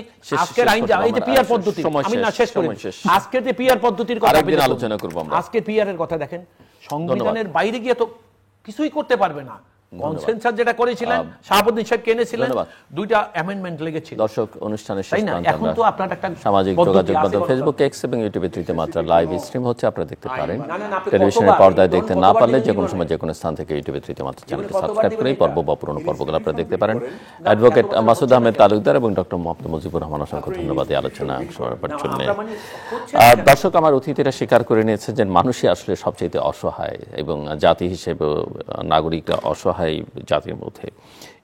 এই যে পিআর পদ্ধতি, আমি না শেষ করি, আজকের যে পিআর পদ্ধতির কথা আলোচনা করব আমরা, আজকের পিআর এর কথা দেখেন, সংবিধানের বাইরে গিয়ে তো কিছুই করতে পারবে না। কনসেনসাস যেটা করেছিলেন শাহাবুদ্দিন সাহেব এনেছিলেন, দুইটা অ্যামেন্ডমেন্ট লেগেছিল। দর্শক, অনুষ্ঠানের শেষ প্রান্তে এখন তো আপনার একটা সামাজিক যোগাযোগ মাধ্যম ফেসবুক, এক্স এবং ইউটিউবে তৃতীয় মাত্রা লাইভ স্ট্রিম হচ্ছে, আপনারা দেখতে পারেন। টেলিভিশনের পর্দায় দেখতে না পারলে যে কোনো সময় যে কোনো স্থান থেকে ইউটিউবে তৃতীয় মাত্রা চ্যানেলটি সাবস্ক্রাইব করে পর্ব বা পুরনো পর্বগুলো আপনারা দেখতে পারেন। অ্যাডভোকেট মাসুদ আহমেদ তালুকদার এবং ডক্টর মোহাম্মদ মুজিবুর রহমান, অসংখ্য ধন্যবাদ এই আলোচনা অংশ নেওয়ার জন্য। দর্শক, আমার অতিথিরা স্বীকার করে নিয়েছে যে মানুষই আসলে সবচেয়ে অসহায় এবং জাতি হিসেবে নাগরিকরা অসহায় জাতির মধ্যে,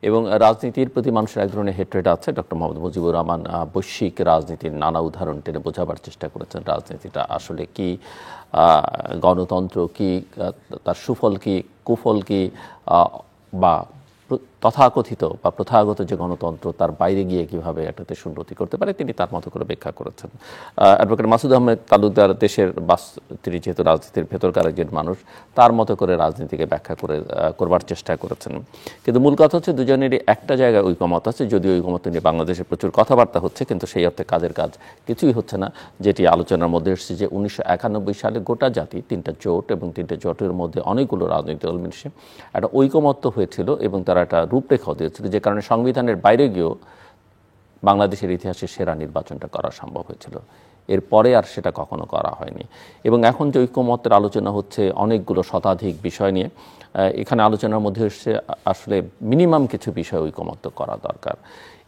এবং রাজনীতির প্রতি মানুষের এক ধরনের হেট্রেড আছে। ডক্টর মোহাম্মদ মুজিবুর রহমান বৈশ্বিক রাজনীতির নানা উদাহরণ টেনে বোঝাবার চেষ্টা করেছেন রাজনীতিটা আসলে কি, গণতন্ত্র কি, তার সুফল কি, কুফল কি, বা তথাকথিত বা প্রথাগত যে গণতন্ত্র তার বাইরে গিয়ে কিভাবে একটাতে উন্নতি করতে পারে, তিনি তার মতো করে ব্যাখ্যা করেছেন। অ্যাডভোকেট মাসুদ আহমেদ তালুকদার দেশের তিনি যেহেতু রাজনীতির ভেতরকার একজন মানুষ, তার মতো করে রাজনীতিকে ব্যাখ্যা করবার চেষ্টা করেছেন। কিন্তু মূল কথা হচ্ছে দুজনেরই একটা জায়গায় ঐকমত আছে, যদিও ঐকমত নিয়ে বাংলাদেশে প্রচুর কথাবার্তা হচ্ছে, কিন্তু সেই অর্থে কাজের কাজ কিছুই হচ্ছে না। যেটি আলোচনার মধ্যে এসেছে যে 1991 সালে গোটা জাতি 3টা জোট এবং 3টে জোটের মধ্যে অনেকগুলো রাজনৈতিক দল মিশে একটা ঐকমত্য হয়েছিল এবং তারা একটা রূপরেখা দিয়েছিল, যে কারণে সংবিধানের বাইরে গিয়েও বাংলাদেশের ইতিহাসে সেরা নির্বাচনটা করা সম্ভব হয়েছিল। এরপরে আর সেটা কখনো করা হয়নি। এবং এখন যে ঐকমত্যের আলোচনা হচ্ছে অনেকগুলো শতাধিক বিষয় নিয়ে, এখানে আলোচনার মধ্যে এসে আসলে মিনিমাম কিছু বিষয় ঐকমত্য করা দরকার।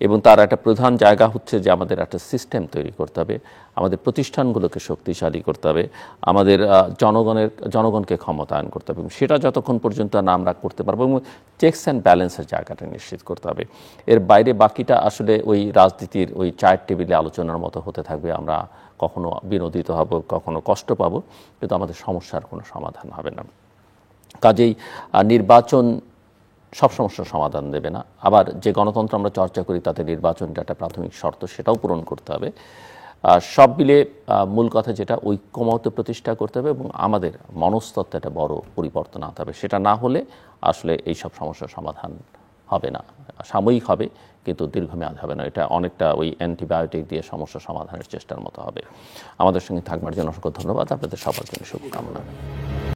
এবং তার একটা প্রধান জায়গা হচ্ছে যে আমাদের একটা সিস্টেম তৈরি করতে হবে, আমাদের প্রতিষ্ঠানগুলোকে শক্তিশালী করতে হবে, আমাদের জনগণকে ক্ষমতায়ন করতে হবে। এবং সেটা যতক্ষণ পর্যন্ত না আমরা করতে পারবো, এবং চেকস অ্যান্ড ব্যালেন্সের জায়গাটা নিশ্চিত করতে হবে। এর বাইরে বাকিটা আসলে ওই রাজনীতির ওই চায়ের টেবিলে আলোচনার মতো হতে থাকবে। আমরা কখনো বিনোদিত হব, কখনো কষ্ট পাবো, কিন্তু আমাদের সমস্যার কোনো সমাধান হবে না। কাজেই নির্বাচন সব সমস্যার সমাধান দেবে না। আবার যে গণতন্ত্র আমরা চর্চা করি তাতে নির্বাচনটা একটা প্রাথমিক শর্ত, সেটাও পূরণ করতে হবে। সব মিলে মূল কথা যেটা, ঐক্যমত প্রতিষ্ঠা করতে হবে এবং আমাদের মনস্তত্ত্বে একটা বড় পরিবর্তন আনতে হবে। সেটা না হলে আসলে এই সব সমস্যার সমাধান হবে না। সাময়িক হবে কিন্তু দীর্ঘমেয়াদ হবে না। এটা অনেকটা ওই অ্যান্টিবায়োটিক দিয়ে সমস্যা সমাধানের চেষ্টার মতো হবে। আমাদের সঙ্গে থাকবার জন্য অসংখ্য ধন্যবাদ। আপনাদের সবার জন্য শুভকামনা।